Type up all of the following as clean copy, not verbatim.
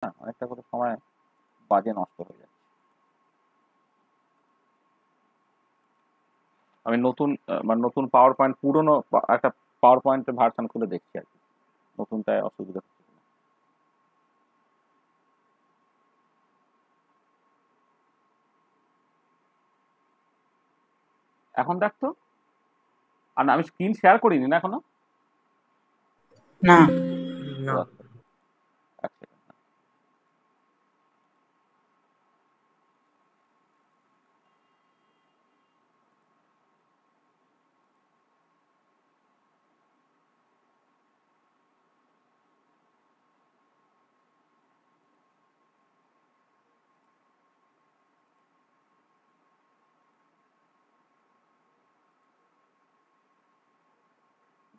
হ্যাঁ, অনেকটা করে সময় বাজে নষ্ট হয়ে যায়। আমি নতুন মানে নতুন পাওয়ার পয়েন্ট পুরনো একটা পাওয়ার পয়েন্টের ভার্সন খুলে দেখছি আর কি, নতুনটায় অসুবিধা হচ্ছে কিনা। এখন দেখ তো। আর না, আমি স্ক্রিন শেয়ার করিনি না এখনো। না। ও না। আচ্ছা, এক সেকেন্ড।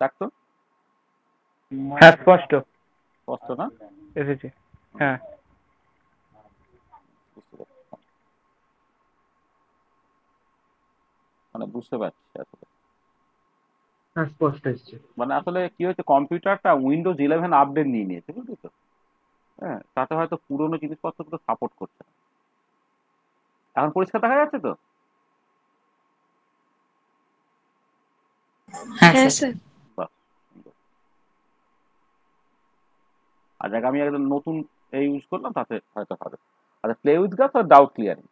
দেখ তো। হ্যাঁ, স্পষ্ট স্পষ্ট না? এসেছে। হুম, হ্যাঁ। বুঝতে পারছি। মানে বুঝতে পারছি আসলে। হ্যাঁ, স্পষ্ট এসছে। মানে আসলে কি হয়েছে, কম্পিউটারটা উইন্ডোজ 11 আপডেট নিয়ে নিয়েছে, বুঝলি তো। হ্যাঁ, তাতে হয়তো পুরোনো জিনিসপত্রগুলো সাপোর্ট করছে না। এখন পরিষ্কার দেখা যাচ্ছে তো? হ্যাঁ হ্যাঁ স্যার। স্যার। বাহ, সুন্দর। আর যাকে আমি একদম নতুন ইউজ করলাম, তাতে হয়তো হবে। আচ্ছা, প্লে উইথ গ্রাফ আর ডাউট ক্লিয়ারিং।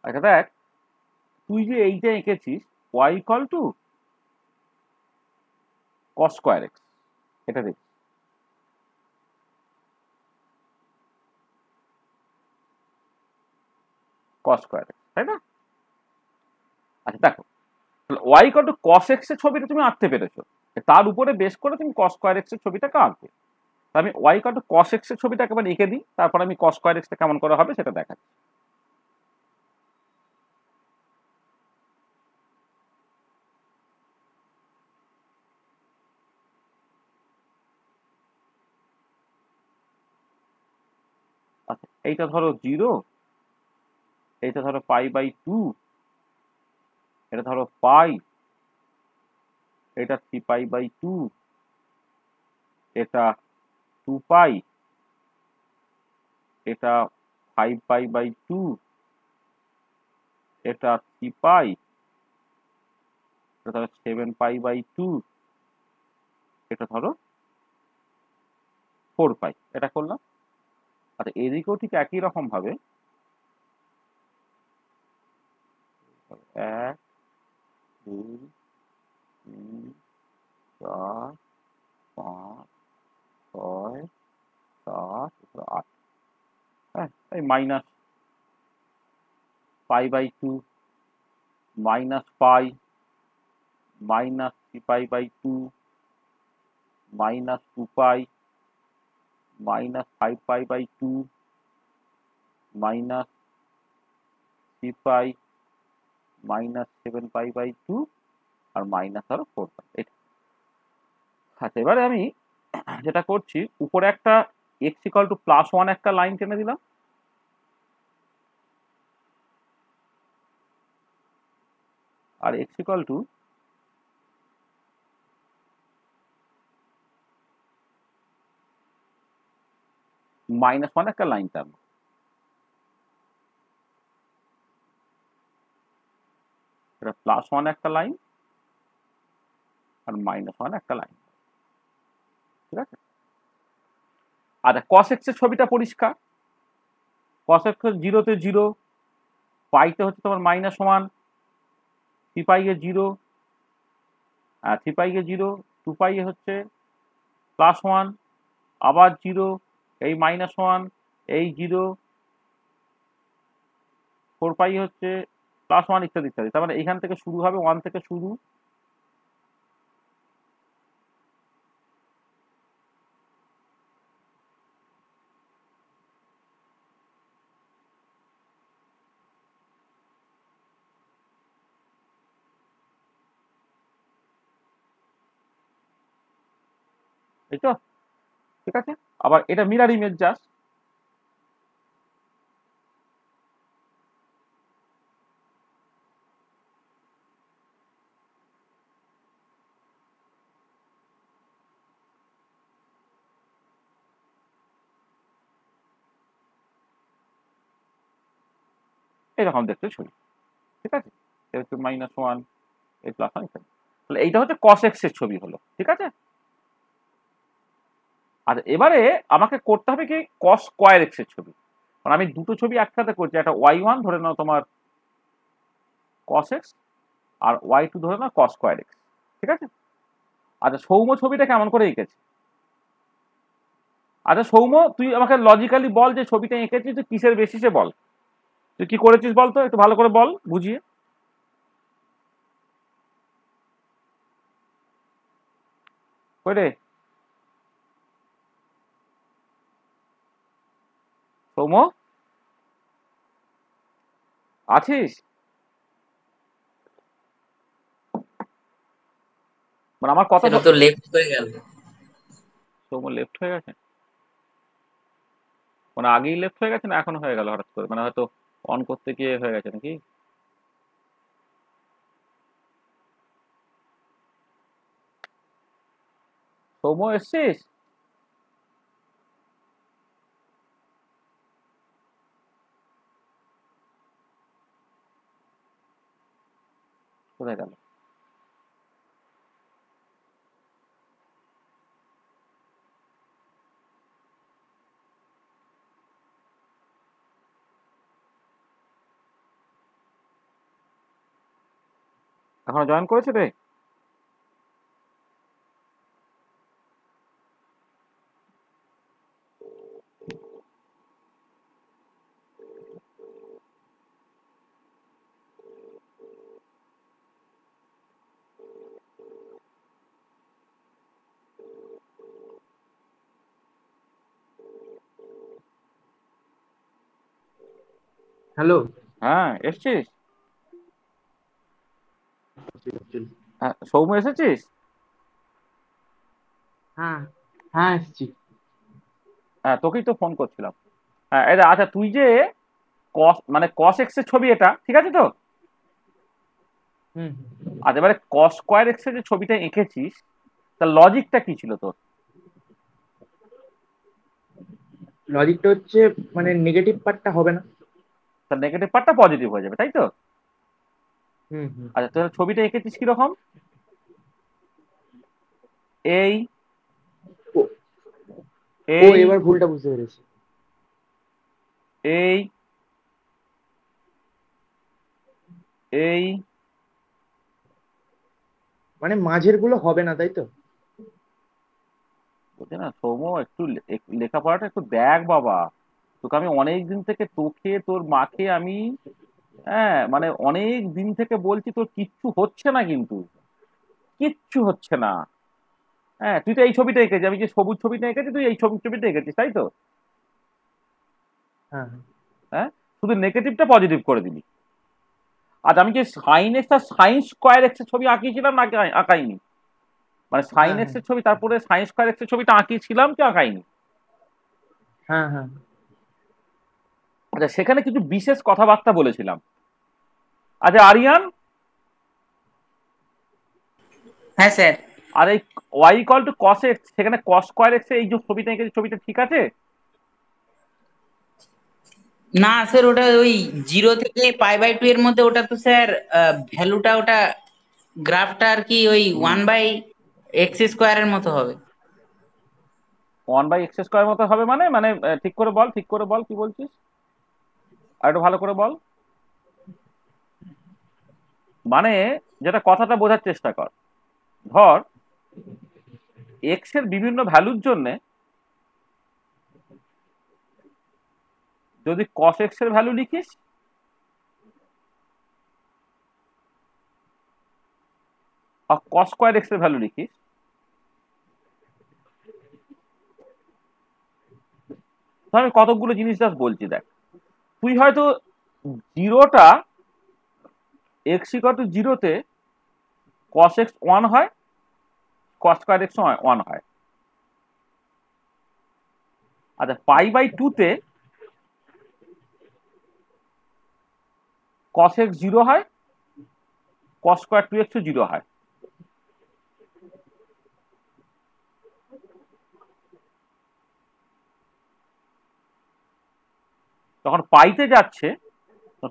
আচ্ছা দেখ, তুই যে এইটা এঁকেছিস, Y equal to cos square X, এটা দেখ। কস স্কোয়ার এক্স, তাই না? আচ্ছা দেখো, Y equal to cos x এর ছবিটা তুমি আঁকতে পেরেছো, তার উপরে বেস করে তুমি কস স্কোয়ার এক্স এর ছবিটাকে আঁকবে। তা আমি y equal to cos x এর ছবিটা একেবারে এঁকে দিই, তারপর আমি কস স্কোয়ার এক্সটা কেমন করে হবে সেটা দেখাচ্ছি। আচ্ছা, এইটা ধরো 0, এইটা ধরো π/2, এটা ধরো পাই, এটা 3π/2, এটা 2π, এটা 5π/2, এটা 3π, এটা ধরো 7π/2, এটা ধরো 4π। এটা করলাম। আচ্ছা, এদিকেও ঠিক একই রকম ভাবে 1, 2, 3, 4, 5, 6, 7, 8। হ্যাঁ, এই minus π/2, minus pi, minus 3π/2, minus 2π, minus 5π/2, minus 3π, minus 7π/2, আর মাইনাস আরো 4π। এটা। আচ্ছা, এবারে আমি যেটা করছি, উপরে একটা এক্স ইকাল টু +1 একটা লাইন টেনে দিলাম, আর এক্স ইকাল টু -1 একটা লাইন টানবো। এটা +1 একটা লাইন, আর -1 একটা লাইন। ঠিক আছে? আচ্ছা, cos x এর ছবিটা পরিষ্কার। cos x হচ্ছে 0 তে 0, পাইতে হচ্ছে তোমার -1, 3π এ 0, 3π এ 0, 2π এ হচ্ছে +1, আবার 0, এই -1, এই 0, 4π হচ্ছে +1, ইত্যাদি ইত্যাদি। তার মানে এইখান থেকে শুরু হবে, 1 থেকে শুরু। এই তো? ঠিক আছে? আবার এটা মিরর ইমেজ জাস্ট। এরকম দেখতে ছবি, ঠিক আছে? একটু -1 এই +1 ইত্যাদি। তাহলে এইটা হচ্ছে cos x এর ছবি হলো, ঠিক আছে? আর এবারে আমাকে করতে হবে কি cos স্কয়ার x এর ছবি। কারণ আমি দুটো ছবি একসাথে করছি, একটা y1 ধরে নাও তোমার cos x আর y2 ধরে নাও cos স্কয়ার x, ঠিক আছে? আচ্ছা সৌম্য ছবিটা কেমন করে এঁকেছে? আচ্ছা সৌম্য, তুই আমাকে লজিক্যালি বল যে ছবিটা এঁকেছিস তুই কিসের বেসিসে বল, তুই কি করেছিস বল তো, একটু ভালো করে বল বুঝিয়ে। কই রে সৌম্য, আছিস? মানে আমার কথা সেটা তো লেফট হয়ে গেল। সৌম্য লেফট হয়ে গেছে, মানে আগেই লেফট হয়ে গেছে না এখন হয়ে গেল হঠাৎ করে, মানে হয়তো অন করতে গিয়ে হয়ে গেছে নাকি? সৌম্য এসছিস? কোথায় গেল? এখনো জয়েন করেছে রে? হ্যালো। হ্যাঁ এসছিস? হ্যাঁ সৌম্য এসেছিস? হ্যাঁ হ্যাঁ এসছি। হ্যাঁ তোকেই তো ফোন করছিলাম। হ্যাঁ এটা আচ্ছা তুই যে কস মানে cos x এর ছবি এটা, ঠিক আছে তো? হুম। আচ্ছা এবারে cos স্কয়ার x এর যে ছবিটা এঁকেছিস তার লজিকটা কি ছিল তোর? লজিকটা হচ্ছে মানে নেগেটিভ পার্টটা হবে না। তার নেগেটিভ পার্টটা পজিটিভ হয়ে যাবে, তাই তো? হুম হুম। আচ্ছা তোর ছবিটা এঁকেছিস কিরকম? এই ও ও এই এবার ভুলটা বুঝতে পেরেছি। এই এই মানে মাঝের গুলো হবে না তাই তো? বলছে না সৌম্য একটু লেখাপড়াটা একটু দেখ বাবা, তোকে আমি অনেক দিন থেকে তোকে তোর মাকে আমি, হ্যাঁ মানে অনেক দিন থেকে বলছি তোর কিচ্ছু হচ্ছে না, কিন্তু কিচ্ছু হচ্ছে না। হ্যাঁ তুই তো এই ছবিটা এঁকেছিস, আমি যে সবুজ ছবিটা এঁকেছি তুই এই সবুজ ছবিটা এঁকেছিস তাই তো? হ্যাঁ হ্যাঁ। হ্যাঁ শুধু নেগেটিভটা পজিটিভ করে দিবি। আজ আমি যে সাইন এক্স আর সাইন স্কোয়ার এক্স এর ছবি আঁকিয়েছিলাম না আঁকাইনি? মানে সাইন হ্যাঁ এক্স হ্যাঁ এর ছবি তারপরে সাইন স্কোয়ার এক্স এর ছবিটা আঁকিয়েছিলাম কি আঁকাইনি? হ্যাঁ হ্যাঁ। আচ্ছা সেখানে কিছু বিশেষ কথাবার্তা বলেছিলাম। আচ্ছা আরিয়ান, হ্যাঁ স্যার। আর এই y equal to cos x, সেখানে কস স্কোয়ার এক্স এই যে ছবিটা এঁকেছি ছবিটা ঠিক আছে? না স্যার, ওটা ওই 0 থেকে π/2 এর মধ্যে, ওটা তো স্যার ভ্যালুটা ওটা গ্রাফটা আর কি ওই হুম 1/x² মতো হবে। 1/x² মতো হবে মানে মানে ঠিক করে বল, ঠিক করে বল কি বলছিস, আর একটু ভালো করে বল। মানে যেটা কথাটা বোঝার চেষ্টা কর, ধর এক্স এর বিভিন্ন ভ্যালুর জন্য যদি কস এক্স এর ভ্যালু লিখিস আর কস স্কোয়ার এক্স এর ভ্যালু লিখিস, তো আমি কতগুলো জিনিস জাস্ট বলছি দেখ। তুই হয়তো জিরোটা এক্স ইকুয়াল টু জিরোতে কস এক্স 1 হয়, কস স্কোয়ার এক্স 1 হয়। আচ্ছা π/2 তে কস এক্স 0 হয়, কস স্কোয়ার 2x 0 হয়। তখন পাইতে যাচ্ছে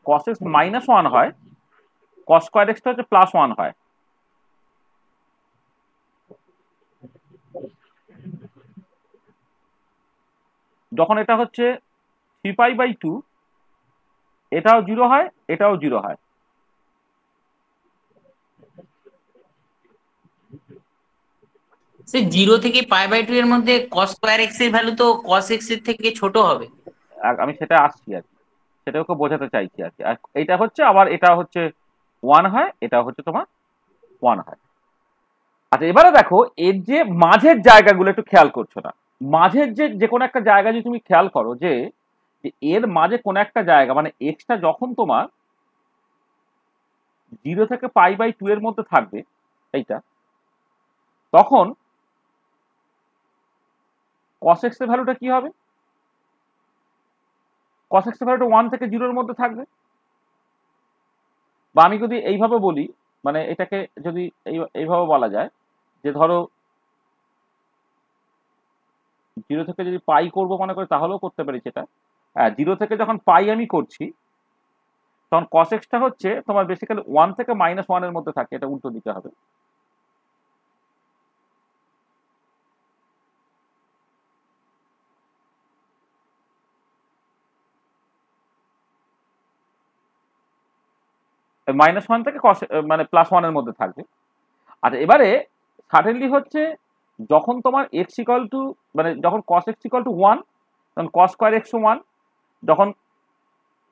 cos x -1 হয়, cos স্কয়ার x টা হচ্ছে +1 হয়। যখন এটা হচ্ছে 3π/2, এটাও 0 হয়, এটাও 0 হয়। সে 0 থেকে π/2 এর মধ্যে cos স্কয়ার x এর ভ্যালু তো cos x এর থেকে ছোট হবে। আমি সেটা আসছি আর কি, সেটা ওকে বোঝাতে চাইছি আর কি। আর এটা হচ্ছে আবার এটা হচ্ছে 1 হয়, এটা হচ্ছে তোমার 1 হয়। আচ্ছা এবারে দেখো এর যে মাঝের জায়গাগুলো একটু খেয়াল করছো না। মাঝের যে কোনো একটা জায়গা যদি তুমি খেয়াল করো যে এর মাঝে কোনো একটা জায়গা মানে এক্সটা যখন তোমার 0 থেকে π/2 এর মধ্যে থাকবে এইটা, তখন cos x এর ভ্যালুটা কি হবে? cos x এর ভ্যালুটা 1 থেকে 0 এর মধ্যে থাকবে। বা আমি যদি এইভাবে বলি, মানে এটাকে যদি এইভাবে বলা যায় যে ধরো 0 থেকে যদি পাই করবো মনে করি তাহলেও করতে পারি সেটা। হ্যাঁ, 0 থেকে যখন পাই আমি করছি তখন cos x টা হচ্ছে তোমার বেসিক্যালি 1 থেকে -1 এর মধ্যে থাকে, এটা উল্টো দিতে হবে। -1 থেকে cos মানে +1 এর মধ্যে থাকবে। আচ্ছা এবারে সাডেনলি হচ্ছে যখন তোমার x ইকুয়াল টু মানে যখন cos x ইকুয়াল টু 1, তখন cos স্কয়ার x 1, যখন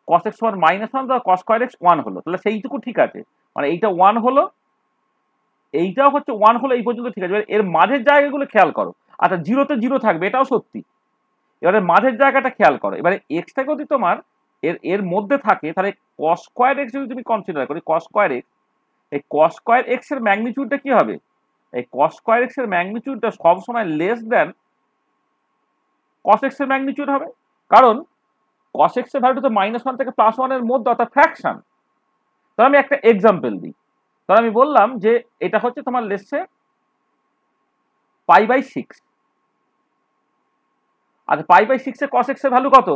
cos x সমান -1 তখন cos স্কয়ার x 1 হলো। তাহলে সেইটুকু ঠিক আছে, মানে এইটা 1 হলো, এইটাও হচ্ছে 1 হলো, এই পর্যন্ত ঠিক আছে। এবার এর মাঝের জায়গাগুলো খেয়াল করো। আচ্ছা 0 তে 0 থাকবে, এটাও সত্যি। এবারে মাঝের জায়গাটা খেয়াল করো। এবারে এক্সটা যদি তোমার এর এর মধ্যে থাকে তাহলে cos স্কয়ার x যদি তুমি কনসিডার করি, cos স্কয়ার x, এই cos স্কয়ার x এর ম্যাগনিটিউডটা কি হবে? এই cos স্কয়ার x এর ম্যাগনিটিউডটা সবসময় লেস দেন cos x এর ম্যাগনিটিউড হবে। কারণ cos x এর ভ্যালুটা তো -1 থেকে +1 এর মধ্যে, অর্থাৎ ফ্র্যাকশন। তাহলে আমি একটা এক্সাম্পল দিই। তাহলে আমি বললাম যে এটা হচ্ছে তোমার লেসে π/6। আচ্ছা π/6 এ cos x এর ভ্যালু কত?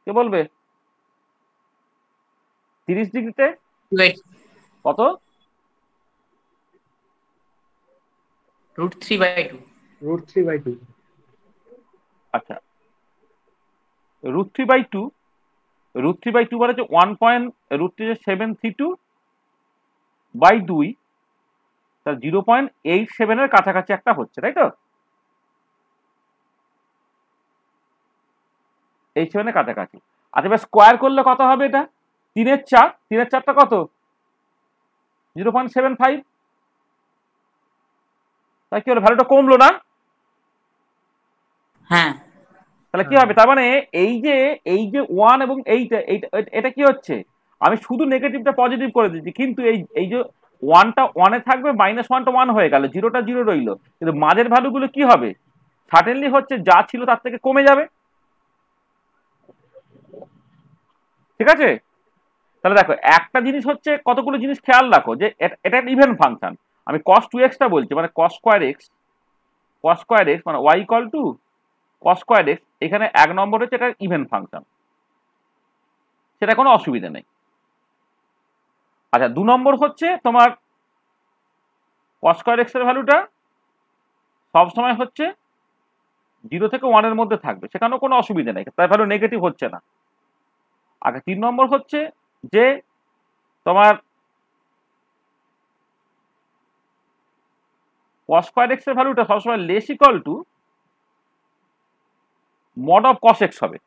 কে বলবে? 30 ডিগ্রিতে কত? √3/2। √3/2। আচ্ছা √3/2, √3/2 মানে হচ্ছে 1.732/2, তার 0.87 এর কাছাকাছি একটা হচ্ছে, তাই তো? 87 এর কাছাকাছি। আচ্ছা এবার স্কোয়ার করলে কত হবে এটা? 3/4, 3/4টা কত? 0.75। তাই কি হলো, ভ্যালুটা কমলো না? হ্যাঁ তাহলে কি হবে, তার মানে এই যে 1 এবং এইটা এটা কি হচ্ছে, আমি শুধু নেগেটিভটা পজিটিভ করে দিচ্ছি, কিন্তু এই যে 1টা 1 এ থাকবে, -1টা 1 হয়ে গেল, 0টা 0 রইলো, কিন্তু মাঝের ভ্যালুগুলো কি হবে? সাডেনলি হচ্ছে যা ছিল তার থেকে কমে যাবে। ঠিক আছে? তাহলে দেখো একটা জিনিস হচ্ছে, কতগুলো জিনিস খেয়াল রাখো যে এটা একটা ইভেন ফাংশন। আমি cos 2x টা বলছি, মানে cos স্কয়ার x মানে y equal two cos square x। এখানে 1 নম্বর হচ্ছে এটা ইভেন ফাংশন, সেটা কোনো অসুবিধা নেই। আচ্ছা 2 নম্বর হচ্ছে তোমার cos স্কয়ার x এর ভ্যালুটা সবসময় হচ্ছে 0 থেকে 1 এর মধ্যে থাকবে, সেখানেও কোনো অসুবিধা নেই, তার ভ্যালু নেগেটিভ হচ্ছে না। আচ্ছা 3 নম্বর হচ্ছে যে তোমার cos স্কয়ার x এর ভ্যালুটা সবসময় less equal to mod of cos x হবে।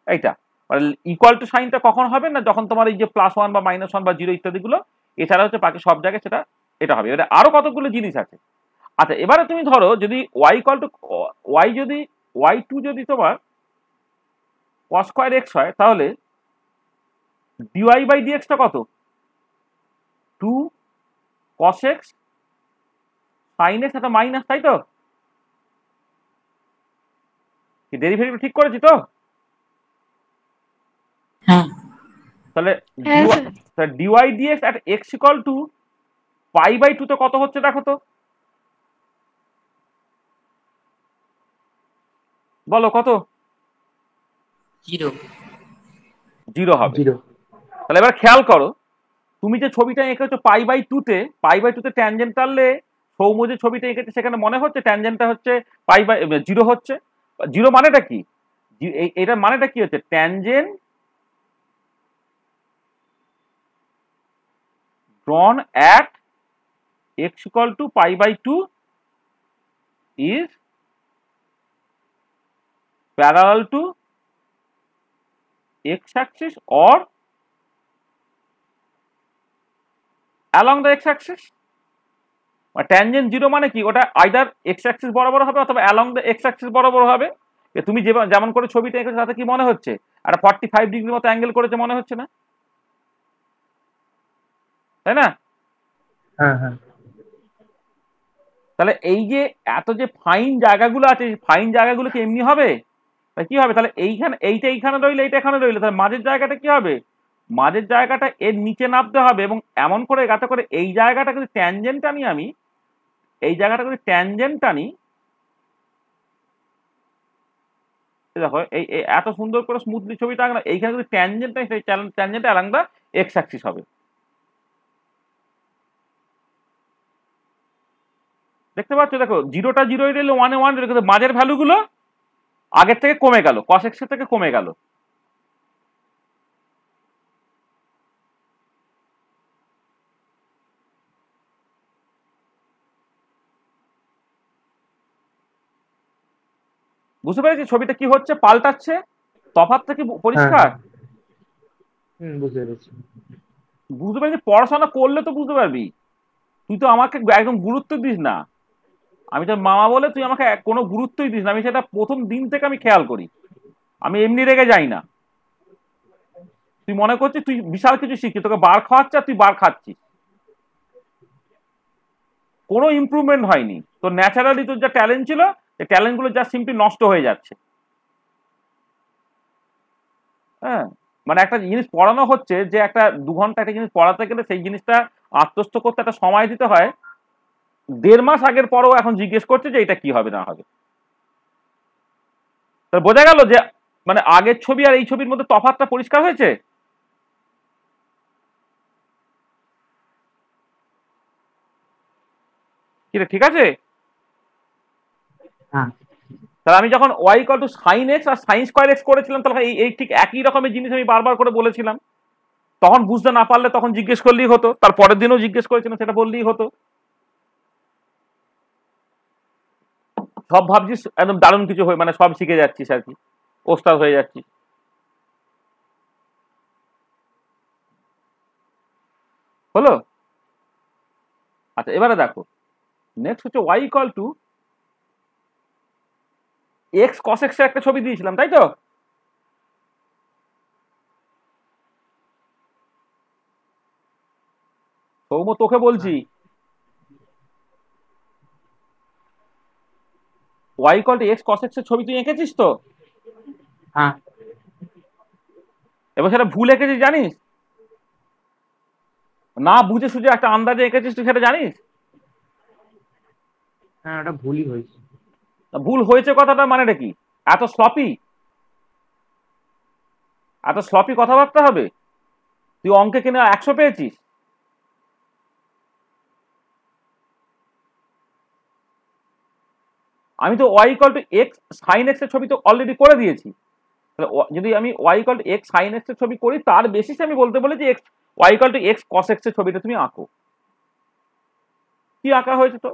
এইটা মানে ইকুয়াল টু সাইনটা কখন হবে না, যখন তোমার এই যে +1 বা -1 বা 0 ইত্যাদিগুলো, এছাড়া হচ্ছে বাকি সব জায়গায় সেটা এটা হবে। এবারে আরো কতগুলো জিনিস আছে। আচ্ছা এবারে তুমি ধরো যদি y ইকুয়াল টু y, যদি y2 যদি তোমার cos স্কয়ার x হয়, তাহলে dy/dx টা কত? 2 cos x sin x, একটা মাইনাস, তাই তো? ডেরিভেটিভ ঠিক করেছি তো? হ্যাঁ তাহলে dy/dx at x equal two π/2 তে কত হচ্ছে দেখো তো, বলো কত? 0। জিরো হবে। 0। তাহলে এবার খেয়াল করো, তুমি যে ছবিটা এঁকেছো পাই বাই টুতে ট্যানজেন্টালে সৌম্য যে ছবিটা এঁকেছে সেখানে মনে হচ্ছে ট্যানজেন্টটা হচ্ছে জিরো হচ্ছে। জিরো মানেটা কি? এটার মানেটা কি হচ্ছে? Tangent drawn at x equal to π/2 is parallel to x axis or along the x axis। Tangent zero মানে কি? ওটা আইদার এক্স অ্যাক্সিস বরাবর হবে অথবা অ্যালং দ্য এক্স অ্যাক্সিস বরাবর হবে। তুমি যেমন করে ছবিটা এঁকেছো তাতে কি মনে হচ্ছে একটা 45 ডিগ্রি মতো অ্যাঙ্গেল করেছে মনে হচ্ছে না? তাই না? হ্যাঁ হ্যাঁ। তাহলে এই যে এত যে ফাইন জায়গাগুলো আছে, ফাইন জায়গাগুলো কি এমনি হবে? তাহলে কি হবে? তাহলে এইখানে রইলে এইটা এখানে রইলে তাহলে মাঝের জায়গাটা কি হবে? মাঝের জায়গাটা এর নিচে নামতে হবে এবং এমন করে যাতে করে এই জায়গাটা যদি ট্যানজেন্ট টানি আমি, এই জায়গাটা যদি ট্যানজেন্ট টানি, দেখো এই এত সুন্দর করে স্মুথলি ছবিটা আঁকলাম, এইখানে যদি ট্যানজেন্ট টানি সেই tangent along the x Axis হবে। দেখতে পাচ্ছ? দেখো জিরোটা জিরোই রইলো, ওয়ানে ওয়ান রইলো, কিন্তু মাঝের ভ্যালুগুলো আগের থেকে কমে গেল, কস এক্স থেকে কমে গেল। বুঝতে পেরেছি ছবিটা কি হচ্ছে, পাল্টাচ্ছে, তফাৎটা কি পরিষ্কার? বুঝতে পেরেছি। বুঝতে পেরেছি। পড়াশোনা করলে তো বুঝতে পারবি, তুই তো আমাকে একদম গুরুত্ব দিস না। আমি তোর মামা বলে তুই আমাকে কোনো গুরুত্বই দিস না। আমি সেটা প্রথম দিন থেকে আমি খেয়াল করি, আমি এমনি রেগে যাই না। তুই মনে করছিস তুই বিশাল কিছু শিখছিস, তোকে বার খাওয়াচ্ছে আর তুই বার খাচ্ছিস, কোনো ইমপ্রুভমেন্ট হয়নি। তোর ন্যাচারালি তোর যা ট্যালেন্ট ছিল, এই ট্যালেন্ট গুলো যা সিম্পলি নষ্ট হয়ে যাচ্ছে। হ্যাঁ, মানে একটা জিনিস পড়ানো হচ্ছে, যে একটা 2 ঘন্টা একটা জিনিস পড়াতে গেলে সেই জিনিসটা আত্মস্থ করতে একটা সময় দিতে হয়। 1.5 মাস আগের পরও এখন জিজ্ঞেস করছে যে এটা কি হবে না হবে। তাহলে বোঝা গেল যে মানে আগের ছবি আর এই ছবির মধ্যে তফাৎটা পরিষ্কার হয়েছে। কি রে, ঠিক আছে? হ্যাঁ। তাহলে আমি যখন y equal to sine x আর সাইন স্কোয়ার এক্স করেছিলাম, তাহলে এই ঠিক একই রকমের জিনিস আমি বারবার করে বলেছিলাম। তখন বুঝতে না পারলে তখন জিজ্ঞেস করলেই হতো, তার পরের দিনও জিজ্ঞেস করেছিলাম, সেটা বললেই হতো। সব ভাবছিস একদম দারুণ কিছু হয়ে, মানে সব শিখে যাচ্ছিস আর কি, ওস্তাদ হয়ে যাচ্ছিস। হলো? আচ্ছা এবারে দেখো, নেক্সট হচ্ছে y equal to x cos x এর একটা ছবি দিয়েছিলাম, তাই তো? সৌম্য তোকে বলছি, y equal to x cos x এর ছবি তুই এঁকেছিস তো? হ্যাঁ। এবার সেটা ভুল এঁকেছিস জানিস? না বুঝে সুঝে একটা আন্দাজে এঁকেছিস, তুই সেটা জানিস? হ্যাঁ, ওটা ভুলই হয়েছে। ভুল হয়েছে কথাটা মানেটা কি? এত স্লপি, এত স্লপি কথাবার্তা হবে? তুই অঙ্কে কিনা 100 পেয়েছিস? আমি তো y equal to x sine x এর ছবি তো অলরেডি করে দিয়েছি। তাহলে যদি আমি y equal to x sine x এর ছবি করি, তার বেসিসে আমি বলতে বলেছি x y equal to x cos x এর ছবিটা তুমি আঁকো। কি আঁকা হয়েছে তো?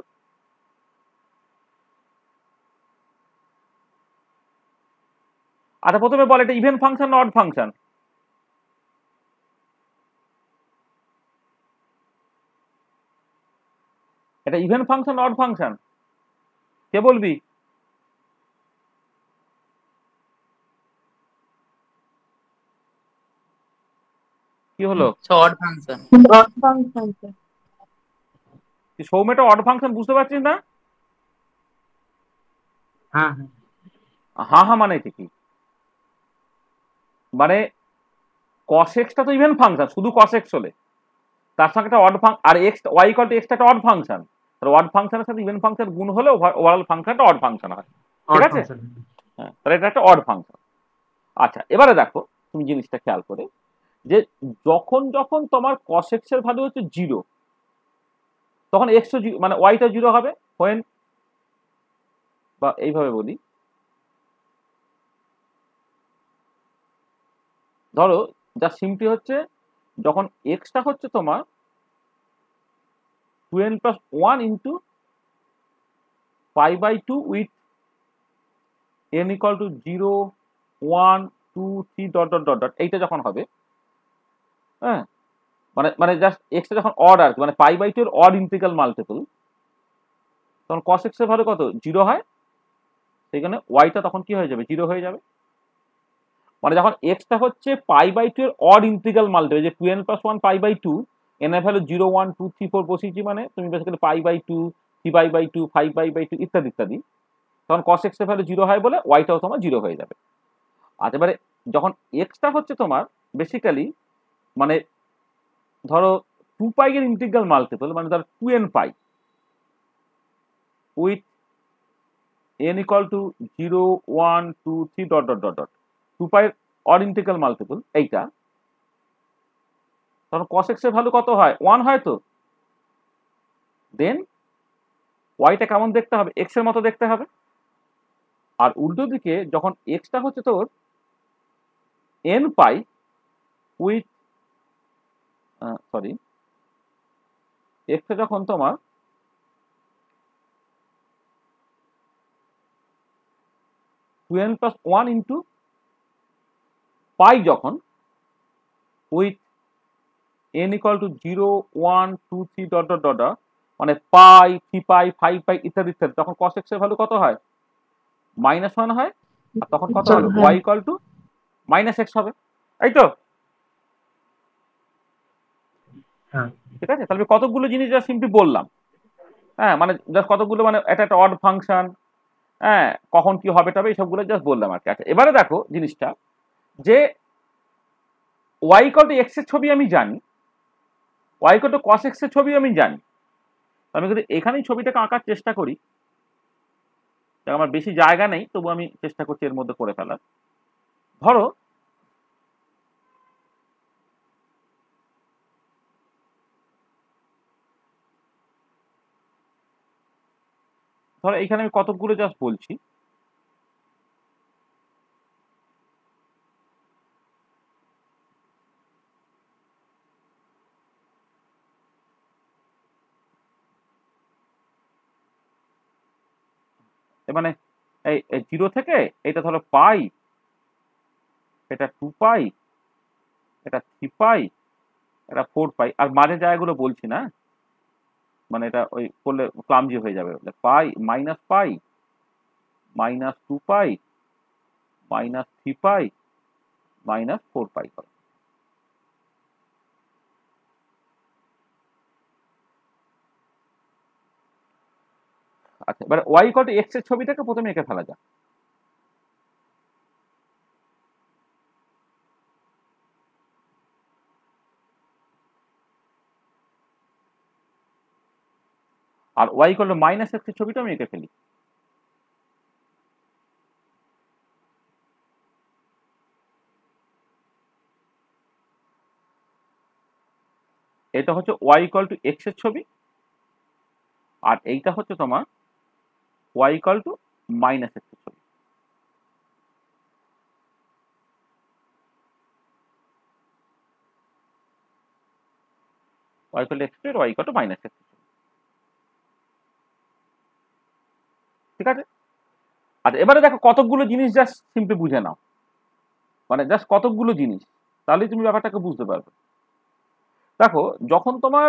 আচ্ছা প্রথমে বল, এটা ইভেন ফাংশন না অড ফাংশন? এটা ইভেন ফাংশন না অড ফাংশন? কে বলবি? কি হলো? Odd function. তুই সৌম্যটা অড ফাংশন বুঝতে পারছিস না? হ্যাঁ হ্যাঁ। হ্যাঁ হ্যাঁ মানে কি? মানে cos x টা তো ইভেন ফাংশন, শুধু cos x হলে তার সঙ্গে একটা অড ফাংশন, আর x y equal to x টা একটা অড ফাংশন, তাহলে অড ফাংশনের সাথে ইভেন ফাংশন গুণ হলে ওভারঅল ফাংশনটা অড ফাংশন হয়। ঠিক আছে? হ্যাঁ, তাহলে এটা একটা অড ফাংশন। আচ্ছা এবারে দেখো তুমি জিনিসটা খেয়াল করে, যে যখন যখন তোমার cos x এর ভ্যালু হচ্ছে 0, তখন x ও মানে y টা 0 হবে। when, বা এইভাবে বলি, ধরো যা সিম্পলি হচ্ছে যখন x টা হচ্ছে তোমার 2n plus 1 into pi by 2 with n equal to 0, 1, 2, 3 dot dot dot dot, এইটা যখন হবে, হ্যাঁ, মানে মানে জাস্ট x টা যখন অড আর কি, মানে পাই বাই 2 এর অড ইন্টিগ্রাল মাল্টিপল, তখন cos x এর ভ্যালু কত 0 হয়, সেখানে y টা তখন কি হয়ে যাবে 0 হয়ে যাবে। মানে যখন x টা হচ্ছে পাই বাই 2 এর অড ইন্টিগ্রাল মাল্টিপল, যে 2n plus 1 pi by 2, n এর ভ্যালু 0, 1, 2, 3, 4 বসিয়েছি, মানে তুমি basically pi by 2, 3 pi by 2, 5 pi by 2 ইত্যাদি ইত্যাদি, তখন cos x এর ভ্যালু 0 হয় বলে y টাও তোমার 0 হয়ে যাবে। আর এবারে যখন x টা হচ্ছে তোমার বেসিক্যালি মানে ধরো 2 পাই এর ইন্টিগ্রাল মাল্টিপল, মানে ধরো 2n pi with n equal to 0, 1, 2, 3 dot dot dot dot, 2 পাই এর অড ইন্টিগ্রাল মাল্টিপল এইটা, তখন cos x এর ভ্যালু কত হয় 1 হয়। তো দেন y টা কেমন দেখতে হবে, x এর মতো দেখতে হবে। আর উল্টো দিকে যখন x টা হচ্ছে তোর n pi with sorry, x টা যখন তোমার 2n plus 1 into পাই যখন with n equal to 0, 1, 2, 3 dot dot dot, মানে পাই, 3 পাই, 5 পাই ইত্যাদি ইত্যাদি, তখন cos x এর ভ্যালু কত হয় -1 হয়। আর তখন কত হবে y equal to -x হবে, এই তো। হ্যাঁ ঠিক আছে, তাহলে কতগুলো জিনিস যা সিম্পলি বললাম, হ্যাঁ, মানে জাস্ট কতগুলো, মানে এটা একটা অড ফাংশন, হ্যাঁ, কখন কি হবে তবে এইসবগুলো জাস্ট বললাম আর কি। আচ্ছা, এবারে দেখো জিনিসটা যে y equal to x এর ছবি আমি জানি, y equal to cos x এর ছবি আমি জানি, আমি কিন্তু এখানেই ছবিটাকে আঁকার চেষ্টা করি, আমার বেশি জায়গা নেই, তবু আমি চেষ্টা করছি এর মধ্যে করে ফেলার। ধরো ধরো এইখানে আমি কতকগুলো জাস্ট বলছি, মানে এই 0 থেকে এটা ধরো পাই, এটা 2 পাই, এটা 3 পাই, এটা 4 পাই, আর মাঝে জায়গাগুলো বলছি না, মানে এটা ওই করলে ক্লামজি হয়ে যাবে, পাই, পাই, -2 পাই, -3 পাই, -4 পাই হবে। আচ্ছা, এবার y equal to x এর ছবিটাকে প্রথমে এঁকে ফেলা যাক। আর y equal to -x এর ছবিটা আমি এঁকে ফেলি। এটা হচ্ছে y equal to x এর ছবি, আর এইটা হচ্ছে তোমার y equal to -x এর ছবি। y equal to x এর, y equal to -x এর, ঠিক আছে। আচ্ছা, এবারে দেখো কতকগুলো জিনিস জাস্ট সিম্পলি বুঝে নাও, মানে জাস্ট কতকগুলো জিনিস, তাহলেই তুমি ব্যাপারটাকে বুঝতে পারবে। দেখো যখন তোমার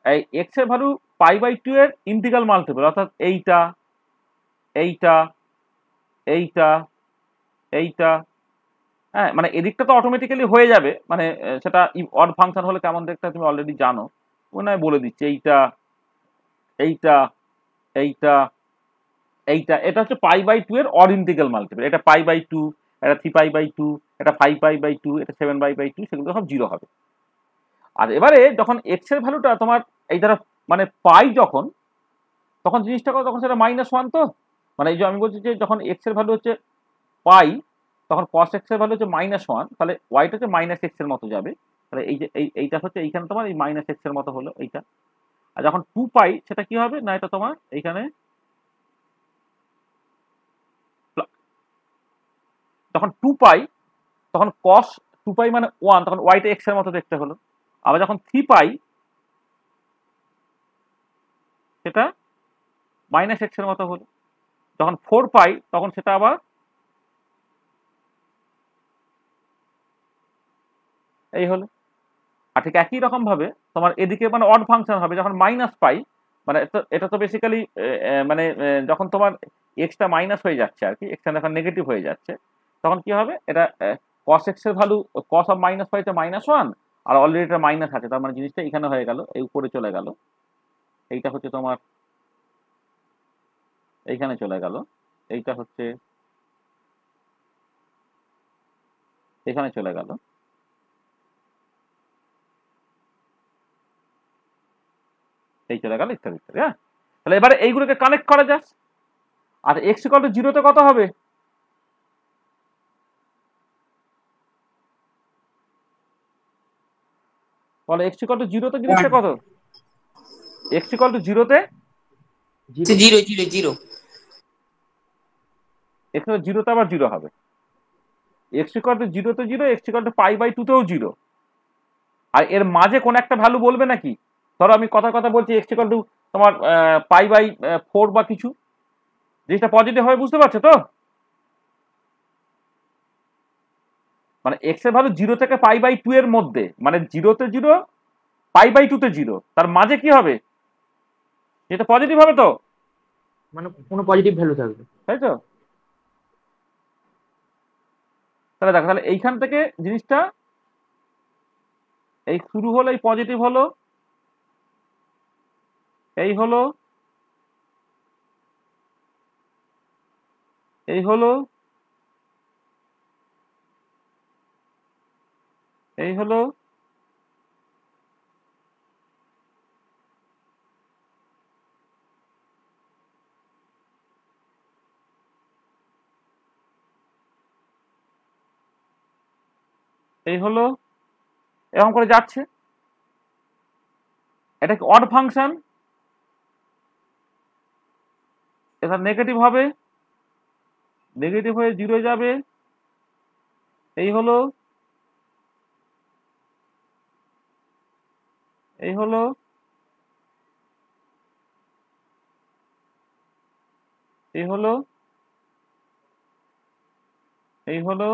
এই x এর ভ্যালু π/2 এর ইন্টিগ্রাল মাল্টিপল, অর্থাৎ এইটা, এইটা, এইটা, এইটা, হ্যাঁ, মানে এদিকটা তো অটোমেটিক্যালি হয়ে যাবে, মানে সেটা অড ফাংশন হলে কেমন দেখতে তুমি অলরেডি জানো, মনে হয় বলে দিচ্ছি, এইটা, এইটা, এইটা, এইটা, এটা হচ্ছে π/2 এর অড ইন্টিগ্রাল মাল্টিপল, এটা π/2, এটা 3π/2, এটা 5π/2, এটা 7π/2, সেগুলো সব 0 হবে। আর এবারে যখন x এর ভ্যালুটা তোমার এই দ্বারা মানে পাই যখন, তখন জিনিসটা কত, তখন সেটা -1 তো, মানে এই যে আমি বলছি যে যখন x এর ভ্যালু হচ্ছে পাই, তখন cos x এর ভ্যালু হচ্ছে -1, তাহলে ওয়াইটা হচ্ছে -x এর মতো যাবে। তাহলে এই যে এইটা হচ্ছে এইখানে তোমার এই -x এর মতো হলো এইটা। আর যখন 2π সেটা কি হবে না, এটা তোমার এইখানে যখন 2π তখন cos 2π মানে 1, তখন ওয়াইটা x এর মতো দেখতে হলো। আবার যখন 3π সেটা -x এর মতো হলো। যখন 4π তখন সেটা আবার এই হলো। আর ঠিক একই রকম ভাবে তোমার এদিকে মানে অড ফাংশন হবে যখন -π, মানে এটা তো বেসিক্যালি মানে যখন তোমার এক্সটা মাইনাস হয়ে যাচ্ছে আর কি, এক্সটা যখন নেগেটিভ হয়ে যাচ্ছে, তখন কি হবে এটা cos x এর ভ্যালু cos অফ -π তে -1, আর অলরেডি এটা মাইনাস আছে, তার মানে জিনিসটা এখানে হয়ে গেল, এই উপরে চলে গেল, এইটা হচ্ছে তোমার এইখানে চলে গেল, এইটা হচ্ছে এখানে চলে গেল, এই চলে গেল, ইত্যাদি ইত্যাদি। হ্যাঁ, তাহলে এবারে এইগুলোকে কানেক্ট করা যাক। আর x = 0 তে কত হবে? বলো x = 0 তে জিনিসটা কত? x = 0 তে 0 0 0 x 0 তে আবার 0 হবে। x = 0 তে 0, x π/2 তেও 0। আর এর মাঝে কোন একটা ভ্যালু বলবে নাকি? ধরো আমি কথা বলছি x তোমার π/4 বা কিছু, জিনিসটা পজিটিভ হবে, বুঝতে পারছো তো? মানে x এর ভ্যালু 0 থেকে π/2 এর মধ্যে, মানে 0 তে 0, π/2 তে 0, তার মাঝে কি হবে? এটা পজিটিভ হবে তো, মানে কোনো পজিটিভ ভ্যালু থাকবে। তাই তো? তাহলে দেখো, তাহলে এইখান থেকে জিনিসটা এই শুরু হলো, এই পজিটিভ হলো, এই হলো, এই হলো, এই হলো, এই হলো, এরকম করে যাচ্ছে। এটা কি অড ফাংশন? এটা নেগেটিভ হবে, নেগেটিভ হয়ে 0 যাবে, এই হলো, এই হলো, এই হলো, এই হলো,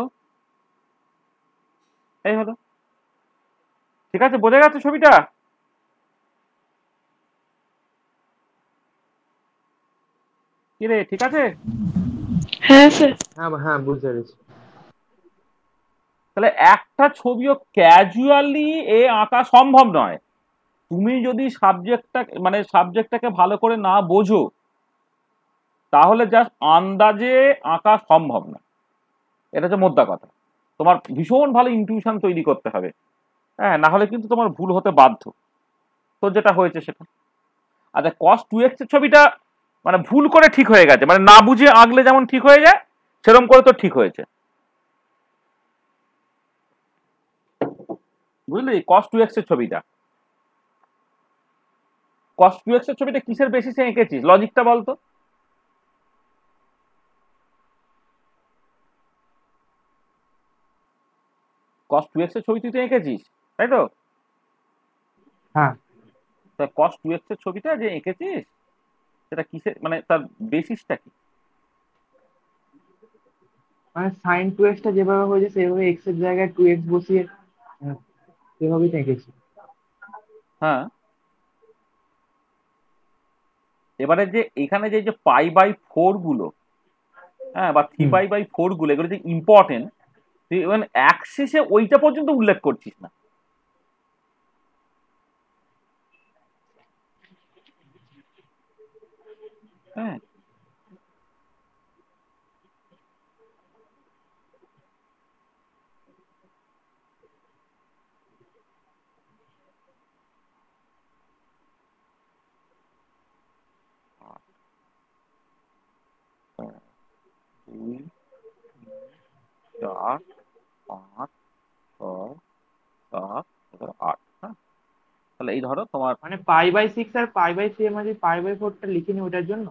এই হলো। ঠিক আছে, বোঝা গেছে ছবিটা? কি রে, ঠিক আছে? হ্যাঁ স্যার। হ্যাঁ বুঝতে পেরেছি। তাহলে একটা ছবিও ক্যাজুয়ালি আঁকা সম্ভব নয়। তুমি যদি সাবজেক্টটাকে ভালো করে না বোঝো, তাহলে জাস্ট আন্দাজে আঁকা সম্ভব না। এটা হচ্ছে মোদ্দা কথা। তোমার ভীষণ ভালো ইনটিউশন তৈরি করতে হবে। হ্যাঁ, না হলে কিন্তু তোমার ভুল হতে বাধ্য। তো যেটা হয়েছে সেটা। আচ্ছা, cos 2x এর ছবিটা মানে ভুল করে ঠিক হয়ে গেছে, মানে না বুঝে আঁকলে যেমন ঠিক হয়ে যায়, সেরকম করে তো ঠিক হয়েছে, বুঝলি? cos 2x এর ছবিটা, cos 2x এর ছবিটা কিসের বেসিসে এঁকেছিস, লজিকটা বলতো? cos 2x এর ছবি তুই তো এঁকেছিস, তাই তো? হ্যাঁ, তা cos 2x এর ছবিটা যে এঁকেছিস, সেটা কিসের, মানে তার বেসিসটা কি? মানে সাইন টু এক্সটা যেভাবে হয়েছে সেভাবে এক্স এর জায়গায় 2x বসিয়ে সেভাবেই দেখেছি। হ্যাঁ, এবারে যে এখানে যে π/4 গুলো, হ্যাঁ, বা 3π/4 গুলো, এগুলো যে ইম্পর্টেন্ট, তুই ইভেন অ্যাক্সিসে ওইটা পর্যন্ত উল্লেখ করছিস না। হ্যাঁ, দুই, 4 5 6 7 8। হ্যাঁ, তাহলে এই ধরো তোমার মানে π/6 আর π/3 এর মাঝে π/4টা লিখিনি ওটার জন্য।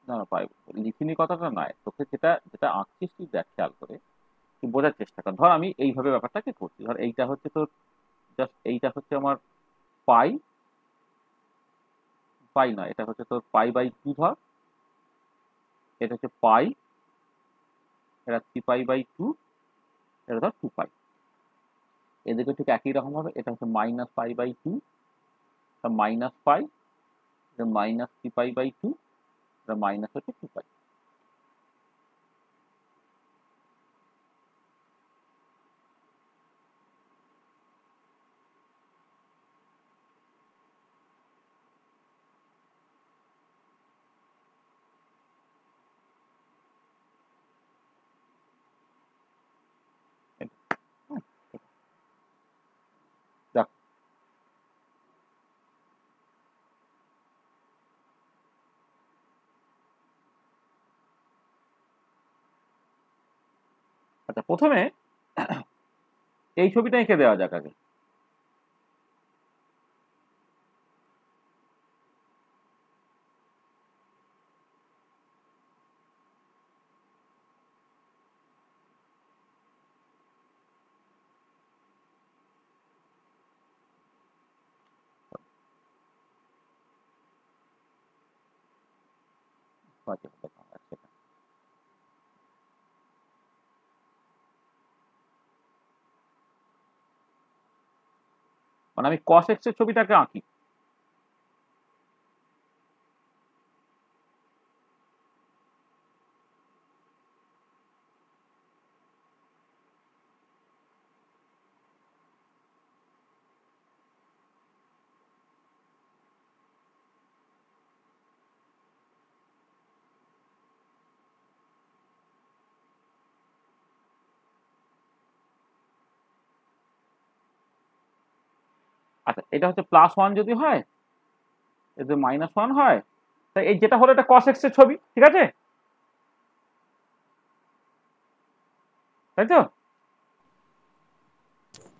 না না পাই লিখিনি কথাটা নয়, তোকে যেটা যেটা আঁকছিস তুই দেখ খেয়াল করে, তুই বোঝার চেষ্টা কর। ধর আমি এইভাবে ব্যাপারটাকে করছি, ধর এইটা হচ্ছে তোর জাস্ট এইটা হচ্ছে আমার পাই, পাই নয়, এটা হচ্ছে তোর π/2 ধর, এটা হচ্ছে পাই, এটা 3π/2, এটা ধর 2π। এদিকে ঠিক একই রকম হবে, এটা হচ্ছে -π/2, এটা -π, এটা -3π/2, এটা মাইনাস হচ্ছে 2π। দেখ আচ্ছা, প্রথমে এই ছবিটা এঁকে দেওয়া যাক আগে। মানে আমি cos x এর ছবিটাকে আঁকি। আচ্ছা, এটা হচ্ছে +1 যদি হয়, এটা -1 হয়, তাই এই যেটা হলো এটা cos x এর ছবি, ঠিক আছে, তাই তো?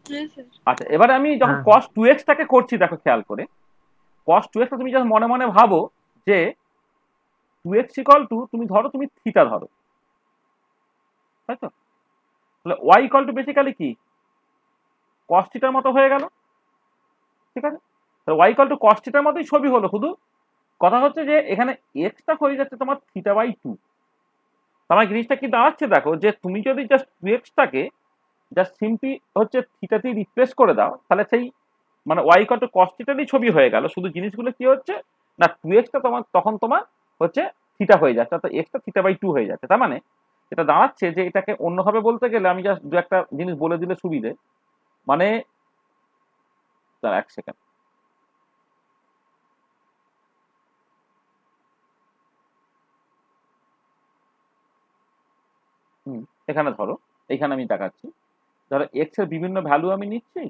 হ্যাঁ স্যার। আচ্ছা, এবারে আমি যখন হ্যাঁ cos 2x টাকে করছি, দেখো খেয়াল করে, cos 2x টা তুমি যখন মনে মনে ভাবো যে 2x ইকুয়াল টু, তুমি ধরো তুমি থিটা ধরো, তাই তো? তাহলে y ইকুয়াল টু বেসিক্যালি কি, cos থিটার মতো হয়ে গেল, ঠিক আছে? তো y ইকুয়াল টু cos থিটার মতোই ছবি হলো, শুধু কথা হচ্ছে যে এখানে x টা হয়ে যাচ্ছে তোমার θ/2। তার মানে জিনিসটা কি দাঁড়াচ্ছে দেখো, যে তুমি যদি জাস্ট 2x টাকে জাস্ট সিম্পলি হচ্ছে থিটাতেই রিপ্লেস করে দাও, তাহলে সেই মানে y ইকুয়াল টু cos থিটারই ছবি হয়ে গেল। শুধু জিনিসগুলো কি হচ্ছে না, 2x টা তোমার তখন তোমার হচ্ছে থিটা হয়ে যাচ্ছে, অর্থাৎ x টা θ/2 হয়ে যাচ্ছে। তার মানে এটা দাঁড়াচ্ছে যে এটাকে অন্যভাবে বলতে গেলে আমি জাস্ট দু একটা জিনিস বলে দিলে সুবিধে, মানে দাঁড়া এক সেকেন্ড, এখানে ধরো, এখানে আমি দেখাচ্ছি, ধরো x এর বিভিন্ন ভ্যালু আমি নিচ্ছি,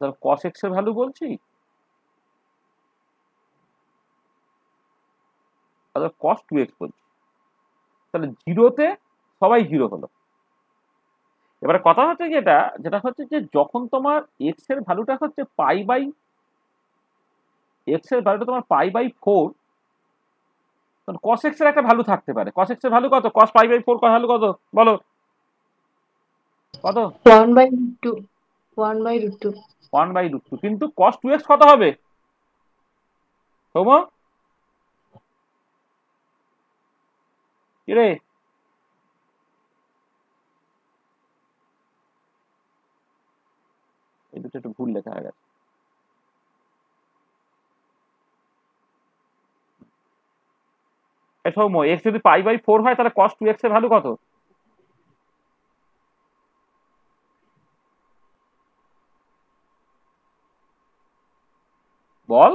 ধরো cos x এর ভ্যালু বলছি, আর ধরো cos 2x বলছি, তাহলে জিরোতে সবাই জিরো হলো। এবারে কথা হচ্ছে যেটা যেটা হচ্ছে যে যখন তোমার এক্স এর ভ্যালুটা হচ্ছে এক্স এর ভ্যালুটা তোমার π/4, তখন cos x এর একটা ভ্যালু থাকতে পারে। cos x এর ভ্যালু কত, cos π/4 ভ্যালু কত বলো, কত? 1/2 1/2 1/√2। কিন্তু cos 2x কত হবে সৌম, কি রে? এই দুটো একটু ভুল লেখা হয়ে গেছে। সৌম, এক্স যদি π/4 হয় তাহলে cos 2x এর ভ্যালু কত বল?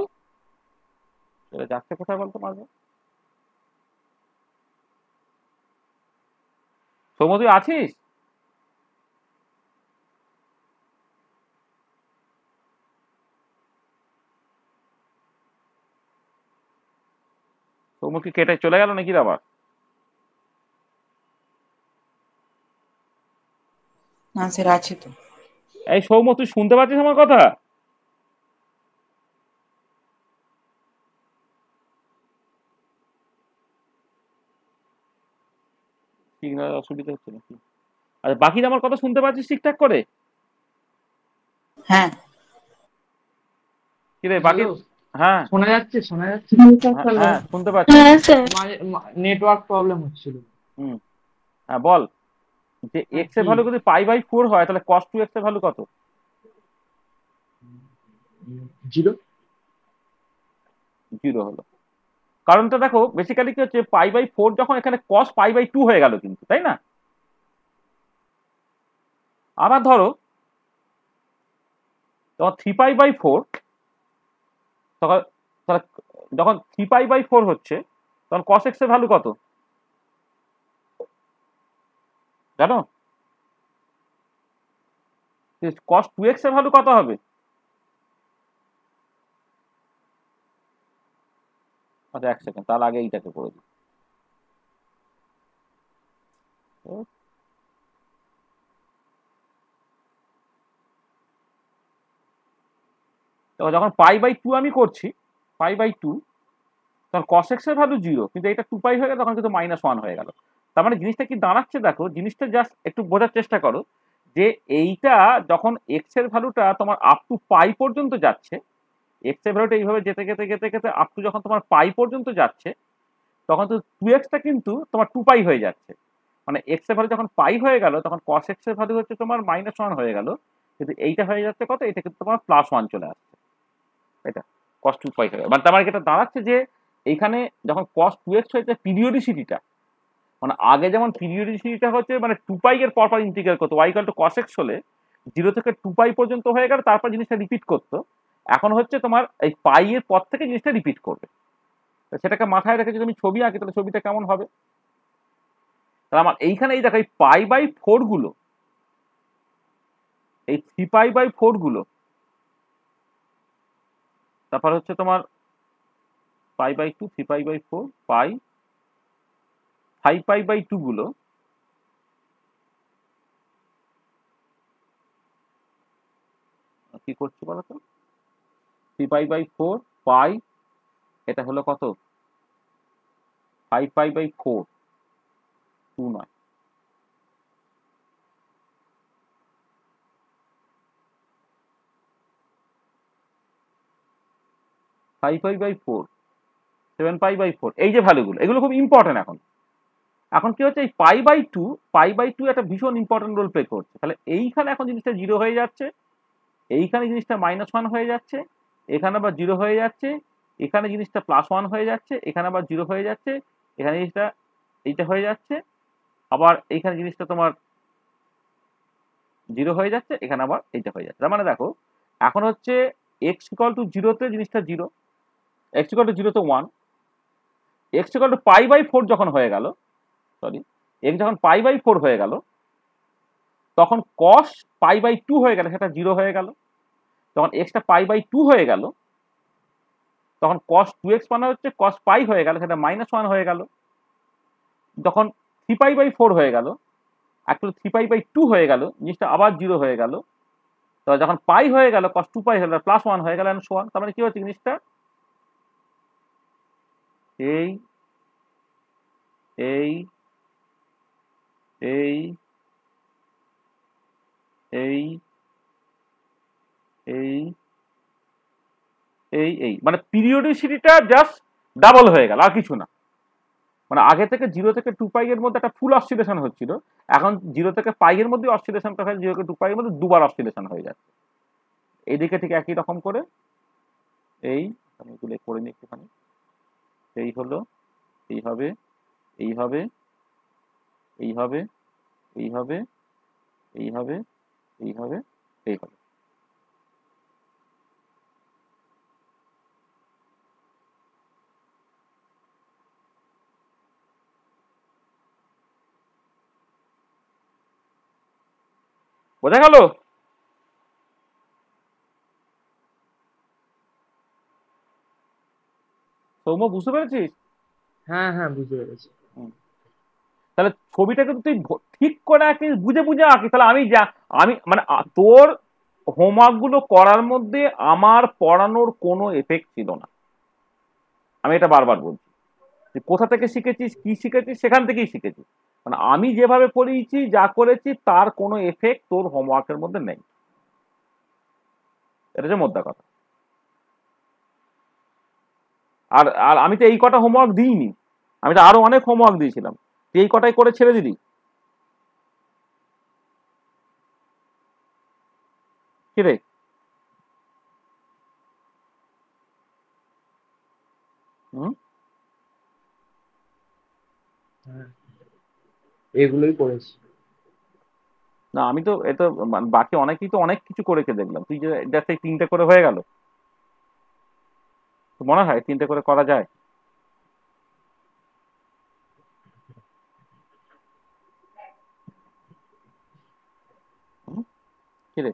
এটা যাচ্ছে কোথায় বলতো মাঝে, সৌম তুই আছিস? সৌম্য কি কেটে চলে গেল নাকি রে আবার? না স্যার আছে তো। এই সৌম্য, তুই শুনতে পাচ্ছিস আমার কথা? সিগন্যাল অসুবিধা হচ্ছে নাকি? আচ্ছা, বাকিরা আমার কথা শুনতে পাচ্ছিস ঠিকঠাক করে? হ্যাঁ কি রে বাকি? হ্যালো, হ্যাঁ, শোনা যাচ্ছে শোনা যাচ্ছে? হ্যাঁ, হ্যাঁ, শুনতে পাচ্ছি। হ্যাঁ স্যার। নেটওয়ার্ক প্রবলেম হচ্ছিল। হুম, হ্যাঁ বল। যে হ্যাঁ, এক্স এর কি? ভ্যালু যদি পাই/4 হয়, তাহলে cos 2x এর ভ্যালু কত? 0। 0 হলো। কারণটা দেখো, বেসিক্যালি কি হচ্ছে, পাই/4 যখন এখানে cos π/2 হয়ে গেল কিন্তু, তাই না? আবার ধরো যখন 3π/4, তখন তাহলে যখন 3π/4 হচ্ছে, তখন cos x এর ভ্যালু কত জানো? cos 2x এর ভ্যালু কত হবে? আচ্ছা, 1 সেকেন্ড, তার আগে এইটাকে করে দিই। তো যখন π/2 আমি করছি, π/2, তখন cos x এর ভ্যালু 0, কিন্তু এটা 2π হয়ে গেল, তখন কিন্তু -1 হয়ে গেল। তার মানে জিনিসটা কি দাঁড়াচ্ছে দেখো, জিনিসটা জাস্ট একটু বোঝার চেষ্টা করো, যে এইটা যখন x এর ভ্যালুটা তোমার আপ টু পাই পর্যন্ত যাচ্ছে, x এর ভ্যালুটা এইভাবে যেতে যেতে যেতে যেতে আপ টু যখন তোমার পাই পর্যন্ত যাচ্ছে, তখন তো 2x টা কিন্তু তোমার 2π হয়ে যাচ্ছে। মানে x এর ভ্যালু যখন পাই হয়ে গেল, তখন cos x এর ভ্যালু হচ্ছে তোমার -1 হয়ে গেল, কিন্তু এইটা হয়ে যাচ্ছে কত, এটা কিন্তু তোমার +1 চলে আসছে। এটা cos 2π হয়ে গেল। মানে তার মানে এটা দাঁড়াচ্ছে যে এইখানে যখন cos 2x হয়েছে, পিরিয়ডিসিটিটা, মানে আগে যেমন পিরিয়ডিসিটিটা হচ্ছে মানে 2π এর পরপর ইন্টিগ্রেট করতো, y cos x হলে 0 থেকে 2π পর্যন্ত হয়ে গেল, তারপর জিনিসটা রিপিট করতো। এখন হচ্ছে তোমার এই পাই এর পর থেকে জিনিসটা রিপিট করবে। তো সেটাকে মাথায় রেখে যদি আমি ছবি আঁকি, তাহলে ছবিটা কেমন হবে? তাহলে আমার এইখানে এই দেখো, এই π/4 গুলো, এই 3π/4 গুলো, তারপর হচ্ছে তোমার π/2, 3π/4, পাই, 5π/2 গুলো, কি করছি বলতো, 3π/4, পাই, এটা হলো কত, 5π/4, 2 নয়, 5π/4, 7π/4, এই যে ভ্যালুগুলো, এগুলো খুব ইম্পর্টেন্ট। এখন এখন কি হচ্ছে, এই পাই/2 একটা ভীষণ ইম্পর্টেন্ট রোল প্লে করছে। তাহলে এইখানে এখন জিনিসটা 0 হয়ে যাচ্ছে, এইখানে জিনিসটা -1 হয়ে যাচ্ছে, এখানে আবার 0 হয়ে যাচ্ছে, এখানে জিনিসটা +1 হয়ে যাচ্ছে, এখানে আবার 0 হয়ে যাচ্ছে, এখানে জিনিসটা এইটা হয়ে যাচ্ছে, আবার এইখানে জিনিসটা তোমার 0 হয়ে যাচ্ছে, এখানে আবার এইটা হয়ে যাচ্ছে। তার মানে দেখো, এখন হচ্ছে x = 0 তে জিনিসটা 0, x = 0 তে 1, x = π/4 যখন হয়ে গেল, সরি, x যখন π/4 হয়ে গেল, তখন cos π/2 হয়ে গেল, সেটা 0 হয়ে গেল। যখন x টা π/2 হয়ে গেল, তখন cos 2x মানে হচ্ছে cos π হয়ে গেল, সেটা -1 হয়ে গেল। যখন 3π/4 হয়ে গেল, অ্যাকচুয়ালি 3π/2 হয়ে গেল, জিনিসটা আবার 0 হয়ে গেল। তো যখন পাই হয়ে গেল, cos 2π হয়ে গেল, +1 হয়ে গেল, সো অন। তার মানে কি হচ্ছে জিনিসটা, এই এই এই এই এই এই মানে পিরিয়ডিসিটিটা জাস্ট ডাবল হয়ে গেল, আর কিছু না। মানে আগে থেকে 0 থেকে 2π এর মধ্যে একটা ফুল অসিলেশন হচ্ছিল, এখন 0 থেকে পাই এর মধ্যে অসিলেশনটা হয়, 0 থেকে 2π এর মধ্যে দুবার অসিলেশন হয়ে যাচ্ছে। এইদিকে ঠিক একই রকম করে, এই আমি এগুলো করে নিই একটুখানি, এই হলো, এই হবে, এই হবে, এই হবে, এই হবে, এই হবে, এই হবে, এই হবে। বোঝা গেল? সৌম্য, বুঝতে পেরেছিস? হ্যাঁ হ্যাঁ, বুঝতে পেরেছি। তাহলে ছবিটাকে তো তুই ঠিক করে আঁকিস, বুঝে বুঝে আঁকিস, তাহলে আমি মানে তোর হোমওয়ার্ক গুলো করার মধ্যে আমার পড়ানোর কোনো এফেক্ট ছিল না। আমি এটা বারবার বলছি, তুই কোথা থেকে শিখেছিস, কি শিখেছিস, সেখান থেকেই শিখেছিস। মানে আমি যেভাবে পড়িয়েছি, যা করেছি, তার কোনো এফেক্ট তোর হোমওয়ার্কের মধ্যে নেই। এটা হচ্ছে মোদ্দা কথা। আর আর আমি তো এই কটা হোমওয়ার্ক দিইনি, আমি তো আরো অনেক হোমওয়ার্ক দিয়েছিলাম, তুই এই কটাই করে ছেড়ে দিলি। কি রে? হুম। হ্যাঁ, এগুলোই করেছি। না আমি তো এ তো বাকি অনেকেই তো অনেক কিছু করেছে দেখলাম, তুই যে জাস্ট এই 3টে করে হয়ে গেল। তো মনে হয় 3টে করে করা যায়? হুম? কি রে?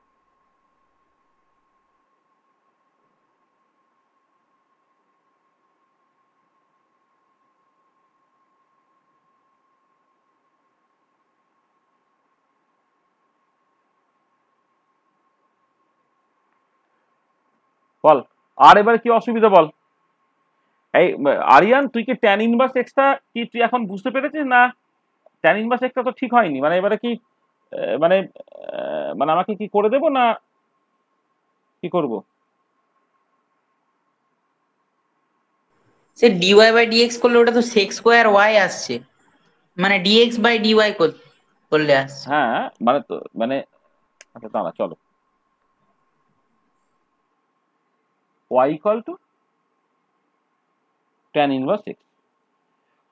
বল, আর এবার কি অসুবিধা বল। এই আরিয়ান, তুই কি ট্যান ইনভার্স এক্সটা কি তুই এখন বুঝতে পেরেছিস না? ট্যান ইনভার্স এক্সটা তো ঠিক হয়নি, মানে এবারে কি মানে মানে আমাকে কি করে দেবো না কি করব? সে ডিওয়াই বাই ডিএক্স করলে ওটা তো সেক্স স্কোয়ার ওয়াই আসছে, মানে ডিএক্স বাই ডিওয়াই করলে আসছে। হ্যাঁ মানে তো মানে, আচ্ছা দাঁড়া চলো, y equal to tan inverse x.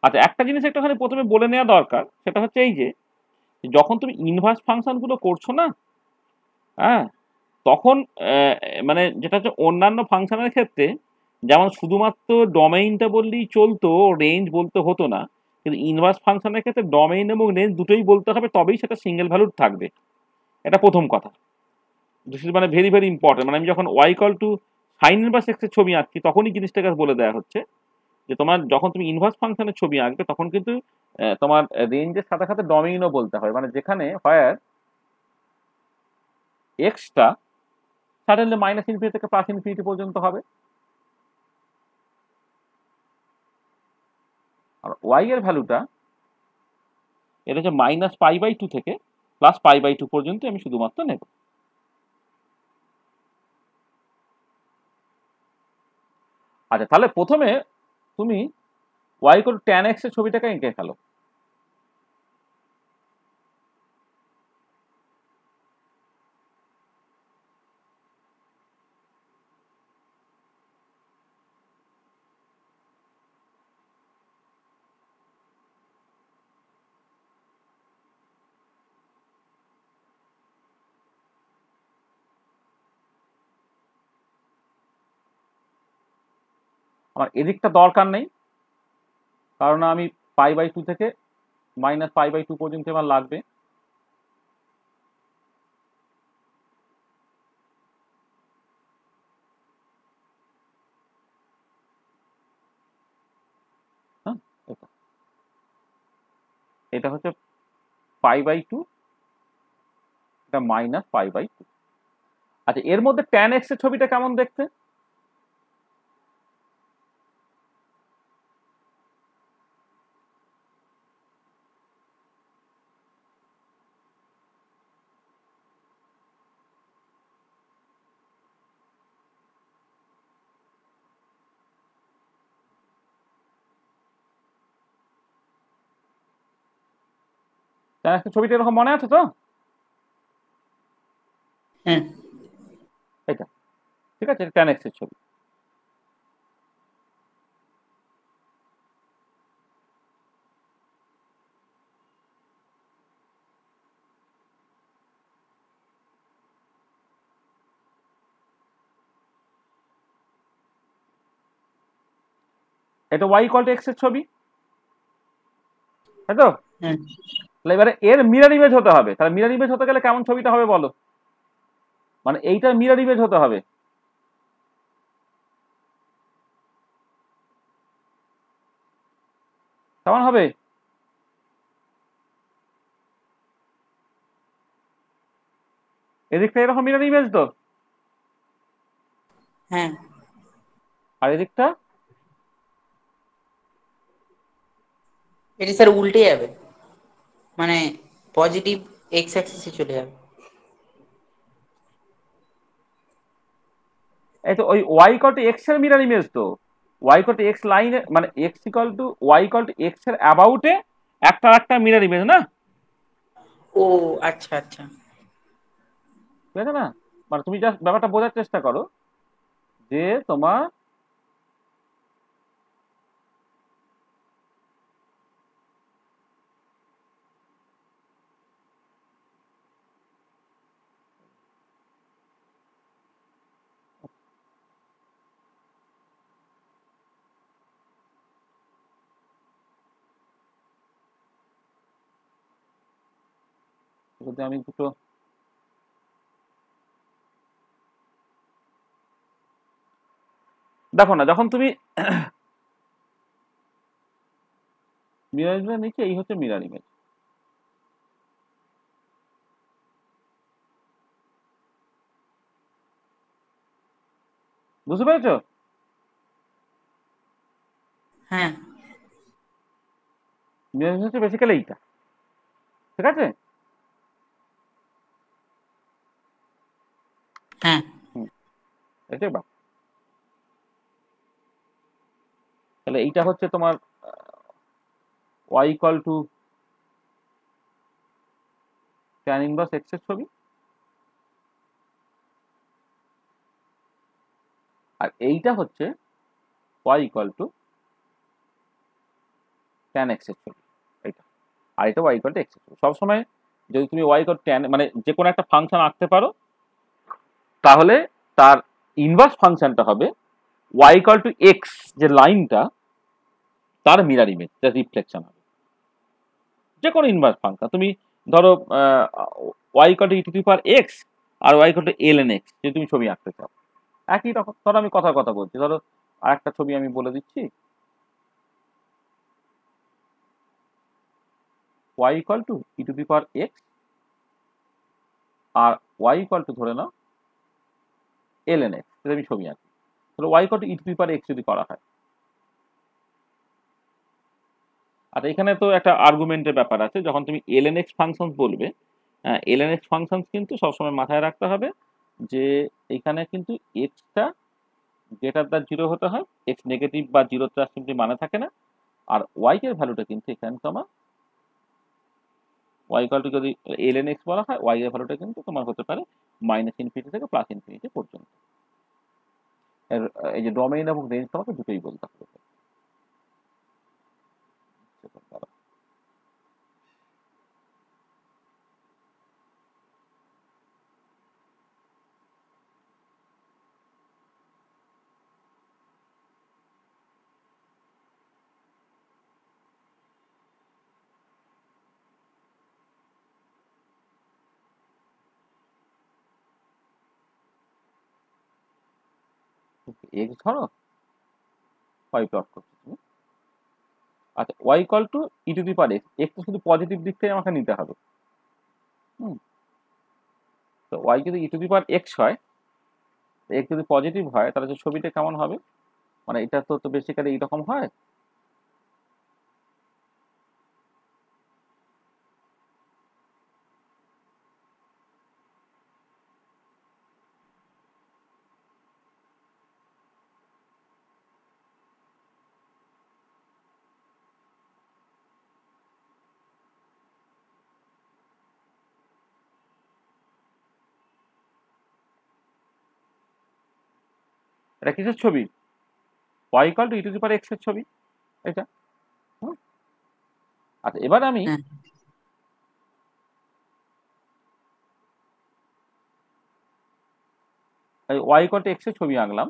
আচ্ছা একটা জিনিস একটুখানি প্রথমে বলে নেওয়া দরকার, সেটা হচ্ছে এই যে যখন তুমি ইনভার্স ফাংশন গুলো করছো না, হ্যাঁ, তখন মানে যেটা হচ্ছে অন্যান্য ফাংশনের ক্ষেত্রে, যেমন শুধুমাত্র ডোমেইনটা বললেই চলতো, রেঞ্জ বলতে হতো না, কিন্তু ইনভার্স ফাংশনের ক্ষেত্রে ডোমেইন এবং রেঞ্জ দুটোই বলতে হবে, তবেই সেটা সিঙ্গেল ভ্যালুড থাকবে। এটা প্রথম কথা। দিস ইজ মানে ভেরি ভেরি ইম্পর্টেন্ট। মানে আমি যখন y equal to sine inverse এক্সের ছবি আঁকছি, তখনই জিনিসটাকে বলে দেওয়া হচ্ছে যে তোমার যখন তুমি ইনভার্স ফাংশনের ছবি আঁকবে, তখন কিন্তু তোমার রেঞ্জের সাথে সাথে ডোমেইনও বলতে হয়, মানে যেখানে হয় এক্সটা সাডেনলি মাইনাস ইনফিনিটি থেকে প্লাস ইনফিনিটি পর্যন্ত হবে, আর ওয়াই এর ভ্যালুটা এটা হচ্ছে -π/2 থেকে +π/2 পর্যন্ত আমি শুধুমাত্র নেব। আচ্ছা তাহলে প্রথমে তুমি y tan x এর ছবিটাকে এঁকে ফেলো। আমার এদিকটা দরকার নেই, কারণ আমি π/2 থেকে -π/2 পর্যন্ত আমার লাগবে। হ্যাঁ, এটা এটা হচ্ছে π/2, এটা -π/2। আচ্ছা এর মধ্যে tan x এর ছবিটা কেমন দেখতে? tan x এর ছবিটা এরকম মনে আছে তো? হ্যাঁ, এটা ঠিক আছে, এটা tan x এর ছবি। এটা y ইকুয়াল টু x এর ছবি, তাই তো? হ্যাঁ। তাহলে এবারে এর মিরর ইমেজ হতে হবে। তাহলে মিরর ইমেজ হতে গেলে কেমন ছবিটা হবে বলো? মানে এইটার মিরর ইমেজ হতে হবে। কেমন হবে? এদিকটা এরকম মিরর ইমেজ তো, হ্যাঁ আর এদিকটা এটা স্যার উল্টে যাবে, মানে পজিটিভ এক্স অ্যাক্সিসে চলে যাবে। এই তো ওই ওয়াই ইকুয়াল টু এক্স এর মিরর ইমেজ তো, ওয়াই ইকুয়াল টু এক্স লাইনে মানে x equal to y equal to x এর অ্যাবাউটে একটা মিরর ইমেজ না, ও আচ্ছা আচ্ছা। ঠিক আছে না? মানে তুমি জাস্ট ব্যাপারটা বোঝার চেষ্টা করো যে তোমার যদি আমি দুটো দেখো না, যখন তুমি মিরর ইমেজ নিচ্ছে, এই হচ্ছে মিরর ইমেজ, বুঝতে পেরেছো? হ্যাঁ মিরর ইমেজ হচ্ছে বেসিক্যালি এইটা, ঠিক আছে? হ্যাঁ এটাই বা তাহলে এইটা হচ্ছে তোমার y equal to tan inverse x এর ছবি, আর এইটা হচ্ছে y equal to tan x এর ছবি, এইটা। আর এটা ওয়াই ইকুয়াল টু এক্স এর ছবি। সবসময় যদি তুমি ওয়াই ইকুয়াল ট্যান মানে যে কোনো একটা ফাংশন আঁকতে পারো, তাহলে তার ইনভার্স ফাংশনটা হবে ওয়াই ইকুয়াল টু এক্স, যে লাইনটা তার মিরর ইমেজ, তার রিফ্লেকশন হবে। যে কোনো ইনভার্স ফাংশন তুমি ধরো y equal to e to the power x আর y equal to l n x, যদি তুমি ছবি আঁকতে চাও একই রকম। ধরো আমি কথার কথা বলছি, ধরো আর একটা ছবি আমি বলে দিচ্ছি, y equal to e to the power x আর ওয়াই ইকুয়াল টু ধরে নাও এল এন এক্স, যদি আমি ছবি আঁকি, তাহলে y equal to e to the power x যদি করা হয়। আচ্ছা, এখানে তো একটা আর্গুমেন্টের ব্যাপার আছে, যখন তুমি এল এন এক্স ফাংশন বলবে, এল এন এক্স ফাংশন কিন্তু সবসময় মাথায় রাখতে হবে যে এখানে কিন্তু এক্সটা গ্রেটার দ্যান জিরো হতে হয়, এক্স নেগেটিভ বা জিরো তার সিম্পলি মানে থাকে না। আর ওয়াই এর ভ্যালুটা কিন্তু এখানে তোমার ওয়াই ইকুয়াল টু যদি এল এন এক্স বলা হয়, ওয়াই এর ভ্যালুটা কিন্তু তোমার হতে পারে মাইনাস ইনফিনিটি থেকে প্লাস ইনফিনিটি পর্যন্ত। এই যে ডোমেইন এবং রেঞ্জ তোমাকে দুটোই বলতে হবে। এক্স ধরো ওয়াই প্লট করছো তুমি, আচ্ছা y equal to e to the power x, x তো শুধু পজিটিভ দিকটাই আমাকে নিতে হবে। হুম, তো ওয়াই যদি ই টু দি পাওয়ার এক্স হয়, এক্স যদি পজিটিভ হয়, তাহলে যে ছবিটা কেমন হবে, মানে এটা তো বেসিক্যালি এইরকম হয়। এটা কিসের ছবি? Y equal to e to the power x এর ছবি, এটা। হুম, আচ্ছা এবার আমি হ্যাঁ ওয়াই ইকুয়াল টু এক্স এর ছবি আঁকলাম,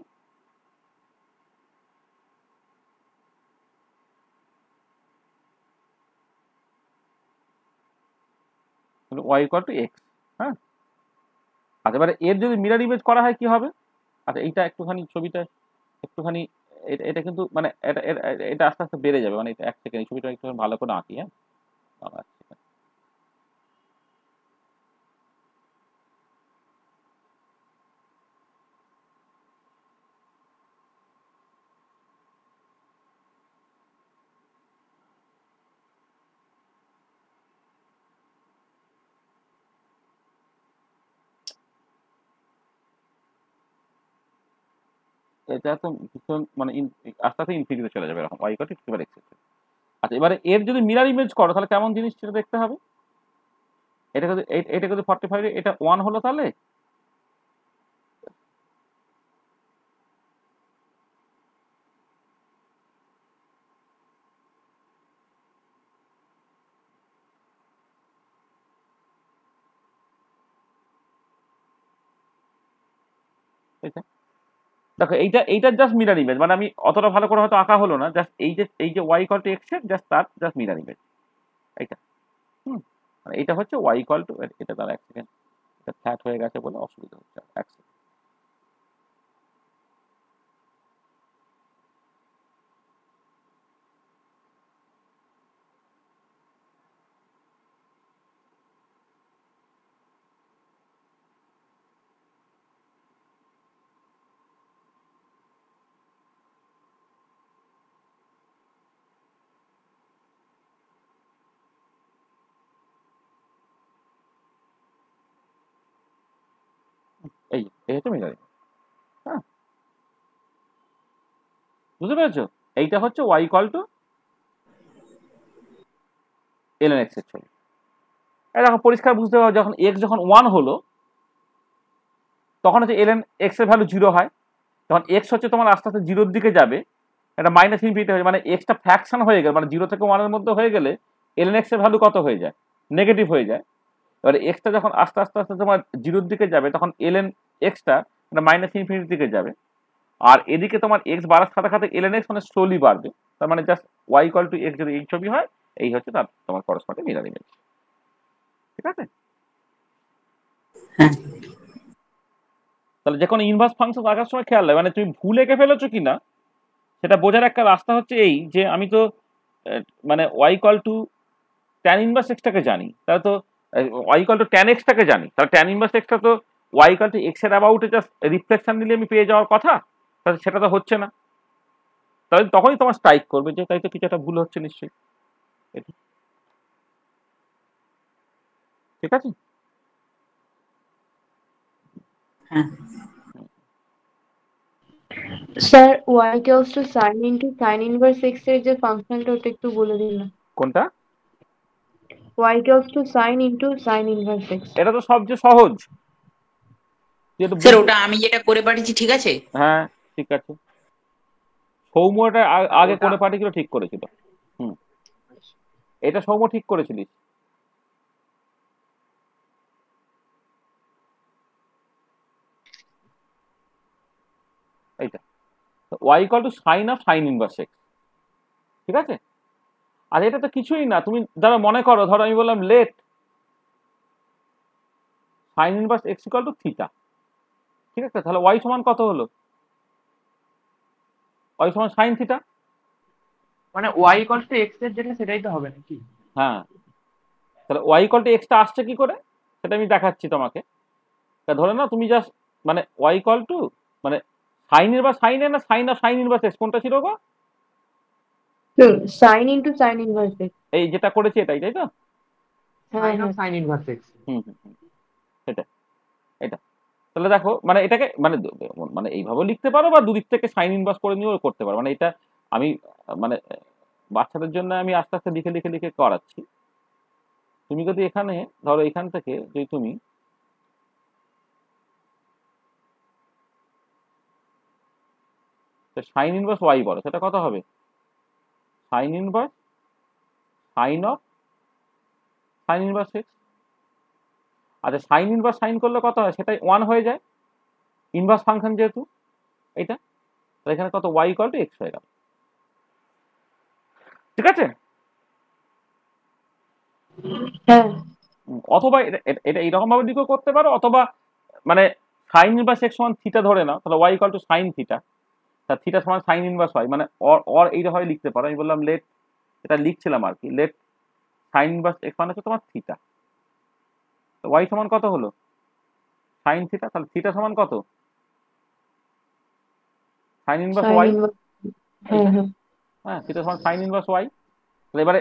ওয়াই ইকুয়াল টু এক্স। হ্যাঁ, আচ্ছা এবারে এর যদি মিরর ইমেজ করা হয় কি হবে? আচ্ছা এইটা একটুখানি ছবিটা একটুখানি এটা কিন্তু মানে এটা আস্তে আস্তে বেড়ে যাবে, মানে এটা 1 সেকেন্ড, এই ছবিটা একটু ভালো করে আঁকি। হ্যাঁ, আচ্ছা। এটা তো ভীষণ মানে আস্তে আস্তে ইনফিনিটিতে চলে যাবে এরকম, y ইকুয়াল টু x এবার x। আচ্ছা, এবারে এর যদি মিরর ইমেজ করো তাহলে কেমন জিনিস সেটা দেখতে হবে। এটা যদি এটা যদি 45 এটা 1 হলো তাহলে এটা দেখো, এইটার জাস্ট মিরর ইমেজ, মানে আমি অতটা ভালো করে হয়তো আঁকা হলো না, জাস্ট এই যে y ইকুয়াল টু x এর জাস্ট তার জাস্ট মিরর ইমেজ এইটা। হুম, মানে এটা হচ্ছে y ইকুয়াল টু, এটা তার 1 সেকেন্ড, এটা ফ্ল্যাট হয়ে গেছে বলে অসুবিধা হচ্ছে, 1 সেকেন্ড। এই হচ্ছে মিরর ইমেজ। হ্যাঁ, বুঝতে পেরেছো? এইটা হচ্ছে y equal two ln x এর ছবি। এই দেখো পরিষ্কার বুঝতে পারো, যখন x যখন 1 হলো তখন হচ্ছে ln x এর ভ্যালু 0 হয়, তখন x হচ্ছে তোমার আস্তে আস্তে 0 এর দিকে যাবে, এটা মাইনাস ইনফিনিটি হয়ে, মানে এক্সটা ফ্র্যাকশন হয়ে গেলে, মানে 0 থেকে 1 এর মধ্যে হয়ে গেলে ln x এর ভ্যালু কত হয়ে যায়? নেগেটিভ হয়ে যায়। এবারে এক্সটা যখন আস্তে আস্তে আস্তে তোমার 0 এর দিকে যাবে তখন ln এক্সটা মানে মাইনাস ইনফিনিটির দিকে যাবে, আর এদিকে তোমার এক্স বাড়ার সাথে সাথে ln x মানে স্লোলি বাড়বে। তার মানে just y equal to x যদি এই ছবি হয়, এই হচ্ছে তার তোমার করসপন্ডিং মিরর ইমেজ। ঠিক আছে? হ্যাঁ তাহলে যে কোনো ইনভার্স ফাংশন আঁকার সময় খেয়াল রাখবে, মানে তুমি ভুল এঁকে ফেলেছো কিনা সেটা বোঝার একটা রাস্তা হচ্ছে এই যে আমি তো মানে y equal to tan inverse এক্সটাকে জানি, তাহলে তো y ইকুয়াল টু ট্যান এক্সটাকে জানি, তাহলে ট্যান ইনভার্স এক্সটা তো y ইকুয়াল টু এক্স এর অ্যাবাউটে জাস্ট রিফ্লেকশন নিলে আমি পেয়ে যাওয়ার কথা, তাহলে সেটা তো হচ্ছে না। তাহলে তখনই তোমার স্ট্রাইক করবে যে তাই তো কিছু একটা ভুল হচ্ছে নিশ্চয়ই। এটা ঠিক আছে? হ্যাঁ sir y equals to sine into sine inverse x এর যে ফাংশনটা ওটা একটু বলে দিন না। কোনটা? y equals to sine into sine inverse x। এটা তো সবচেয়ে সহজ, যেটা স্যার ওটা আমি যেটা করে পাঠিয়েছি ঠিক আছে। হ্যাঁ ঠিক আছে, সৌম্য এটা আগে ওটা করে পাঠিয়েছিল, ঠিক করেছিল। হুম, এটা সৌম্য ঠিক করেছিলিস। এইটা y equal to sine of sine inverse x। ঠিক আছে? আর এটা তো কিছুই না, তুমি ধরো মনে করো, ধরো আমি বললাম let sine inverse x equal to theta. ঠিক আছে? তাহলে y সমান কত হলো? y সমান সাইন থিটা। মানে y ইকুয়াল টু x এর যেটা সেটাই তো হবে নাকি? হ্যাঁ, তাহলে y ইকুয়াল টু এক্সটা আসছে কি করে সেটা আমি দেখাচ্ছি তোমাকে। তা ধরে নাও তুমি জাস্ট মানে y ইকুয়াল টু মানে সাইন ইনভার্স সাইন এ না sine of sine inverse x কোনটা ছিল গো? Sine into sine inverse x। এই যেটা করেছি এটাই, তাই তো? হ্যাঁ সাইন অফ হ্যাঁ সাইন ইনভার্স x। হুম হুম হুম, সেটা এটা। তাহলে দেখো মানে এটাকে মানে মানে এইভাবে লিখতে পারো বা দুদিক থেকে সাইন ইনভার্স করে নিয়েও করতে পারো, মানে এটা আমি মানে বাচ্চাদের জন্য আমি আস্তে আস্তে লিখে লিখে লিখে করাচ্ছি। তুমি যদি এখানে ধরো এখান থেকে যদি তুমি সাইন ইনভার্স ওয়াই বলো, সেটা কত হবে? Sign inverse sign of sine inverse x. আচ্ছা, সাইন ইনভার্স সাইন করলে কত হয়? সেটাই 1 হয়ে যায়, ইনভার্স ফাংশন যেহেতু এটা। তাহলে এখানে কত? ওয়াই ইকুয়াল টু এক্স হয়ে গেল। ঠিক আছে? হ্যাঁ। অথবা এটা এইরকম ভাবে লিখেও করতে পারো, অথবা মানে সাইন ইনভার্স এক্স সমান থিটা ধরে নাও, তাহলে y equal to sine theta. তা থিটা সমান সাইন ইনভার্স ওয়াই, মানে অর এইভাবে লিখতে পারো। আমি বললাম লেট, এটা লিখছিলাম আর কি, লেট সাইন ইনভার্স এক্স মানে হচ্ছে তোমার থিটা, ওয়াই সমান কত হলো সাইন থিটা, তাহলে থিটা সমান কত sine inverse sine y, inverse. হ্যাঁ হ্যাঁ হ্যাঁ থিটা সমান সাইন ইনভার্স ওয়াই। তাহলে এবারে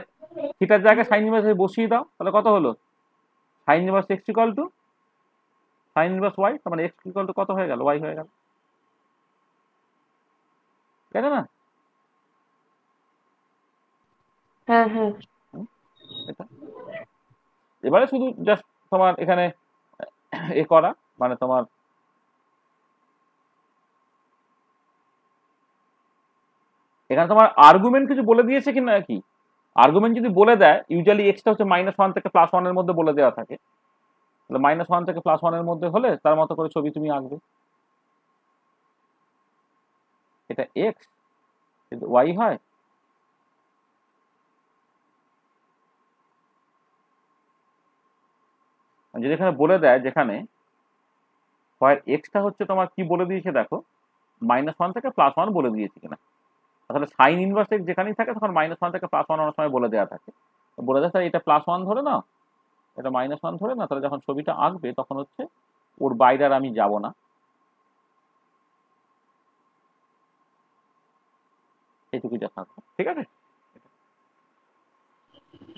থিটার জায়গায় সাইন ইনভার্স বসিয়ে দাও, তাহলে কত হলো sine inverse x equal to sine inverse y, তার মানে এক্স ইকুয়াল টু কত হয়ে গেল, ওয়াই হয়ে গেল, তাই না? হ্যাঁ হ্যাঁ এটা এবারে শুধু জাস্ট তোমার এখানে এ করা, মানে তোমার এখানে তোমার আর্গুমেন্ট কিছু বলে দিয়েছে কি না, কি আর্গুমেন্ট যদি বলে দেয়, ইউজুয়ালি এক্সটা হচ্ছে -1 থেকে +1 এর মধ্যে বলে দেওয়া থাকে, তাহলে -1 থেকে +1 এর মধ্যে হলে তার মতো করে ছবি তুমি আঁকবে। এটা এক্স কিন্তু ওয়াই হয়, যদি এখানে বলে দেয় যেখানে হয় এক্সটা হচ্ছে তোমার কি বলে দিয়েছে দেখো, -1 থেকে +1 বলে দিয়েছে কিনা, তাহলে সাইন ইনভার্স এক্স যেখানেই থাকে তখন -1 থেকে +1 অনেক সময় বলে দেওয়া থাকে, বলে দেয় এটা +1 ধরে নাও, এটা -1 ধরে না, তাহলে যখন ছবিটা আঁকবে তখন হচ্ছে ওর বাইরে আর আমি যাব না, এইটুকু যা থাকবে, ঠিক আছে?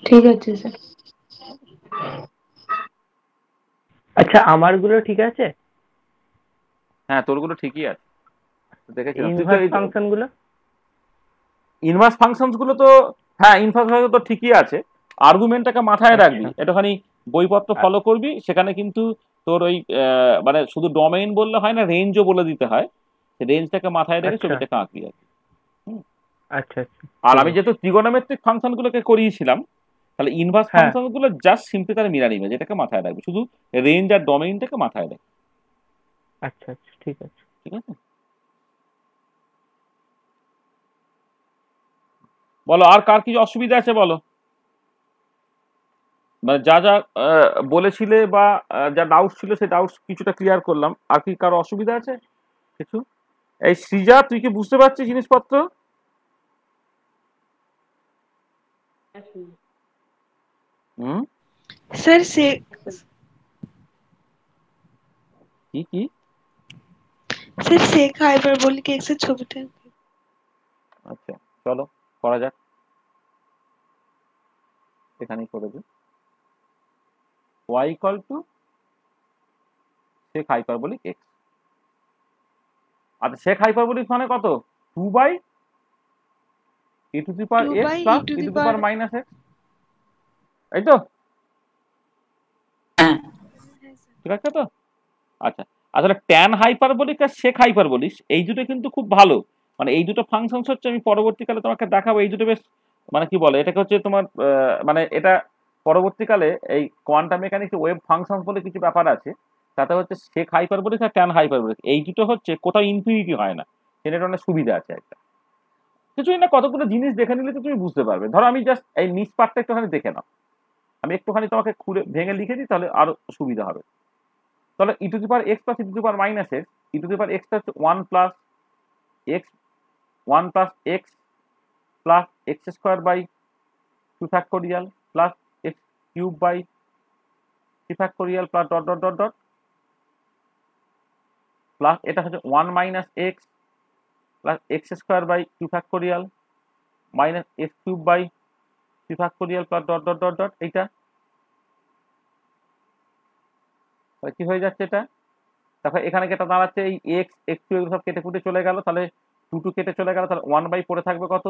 ঠিক আছে স্যার। আচ্ছা আমার গুলো ঠিক আছে, হ্যাঁ তোরগুলো ঠিকই আছে, দেখেছিলাম তুই তো ইনভার্স ফাংশন গুলো? ইনভার্স ফাংশনস গুলো তো, হ্যাঁ ইনভার্স ফাংশন তো ঠিকই আছে, আর্গুমেন্টটাকে মাথায় রাখবি, আচ্ছা একটুখানি বইপত্র ফলো করবি, সেখানে কিন্তু তোর ওই মানে শুধু ডোমেইন বললে হয় না, রেঞ্জও বলে দিতে হয়, রেঞ্জটাকে মাথায় রেখে আচ্ছা ছবিটাকে আঁকবি আর কি। আচ্ছা আচ্ছা আর ঠিক আমি আছে। যেহেতু ত্রিগোনোমেট্রিক ফাংশন গুলোকে করিয়েছিলাম, তাহলে ইনভার্স হ্যাঁ ফাংশন গুলো জাস্ট সিম্পলি তার মিরর ইমেজ, এটাকে মাথায় রাখবি, শুধু রেঞ্জ আর ডোমেইনটাকে মাথায় রাখবি, আচ্ছা আচ্ছা ঠিক আছে। ঠিক আছে? বলো আর কার কি অসুবিধা আছে বলো, মানে যা যা বলেছিলে বা যা ডাউট ছিল সেই ডাউট কিছুটা ক্লিয়ার করলাম, আর কি কারো অসুবিধা আছে কিছু? এই সৃজা তুই কি বুঝতে পারছিস জিনিসপত্র? হুম, স্যার সে কি কি? স্যার শেখ হাইপারবোলিক এক্সের ছবিটা আচ্ছা চলো করা যাক, এখানেই করে দিই, y equal to sec hyperbolic x, আচ্ছা sec হাইপারবোলিক মানে কত, 2 e to the power 2 x by e plus to e the to the power. Power minus x, এই তো হ্যাঁ ঠিক আছে তো? আচ্ছা আসলে ট্যান হাইপারবোলিক আর sec হাইপারবোলিক এই দুটো কিন্তু খুব ভালো, মানে এই দুটো ফাংশনস হচ্ছে, আমি পরবর্তীকালে তোমাকে দেখাবো, এই দুটো বেশ মানে কি বলে এটাকে হচ্ছে তোমার মানে এটা পরবর্তীকালে এই কোয়ান্টাম মেকানিক্স ওয়েভ ফাংশনস বলে কিছু ব্যাপার আছে, তাতে হচ্ছে sec হাইপারবোলিক আর ট্যান হাইপারবোলিক এই দুটো হচ্ছে কোথাও ইনফিনিটি হয় না, সেটা অনেক সুবিধা আছে একটা, কিছুই না কতগুলো জিনিস দেখে নিলে তো তুমি বুঝতে পারবে, ধরো আমি জাস্ট এই নিচ পার্টটা একটুখানি দেখে নাও, আমি একটুখানি তোমাকে খুলে ভেঙে লিখে দিই তাহলে আরো সুবিধা হবে। তাহলে E to the power X plus E to the power minus X, E to the power এক্সটা হচ্ছে 1 plus X by 2 factorial plus X cube by 3 factorial plus dot dot dot dot, plus এটা হচ্ছে 1 - x plus x² by 2 factorial minus X cube by 3 factorial plus dot dot dot dot, এইটা তাহলে কি হয়ে যাচ্ছে এটা, তারপর এখানে কেটে দাঁড়াচ্ছে এই এক্স এক্স কিউব সব কেটে কুটে চলে গেল, তাহলে 2 কেটে চলে গেল, তাহলে 1/4 থাকবে কত,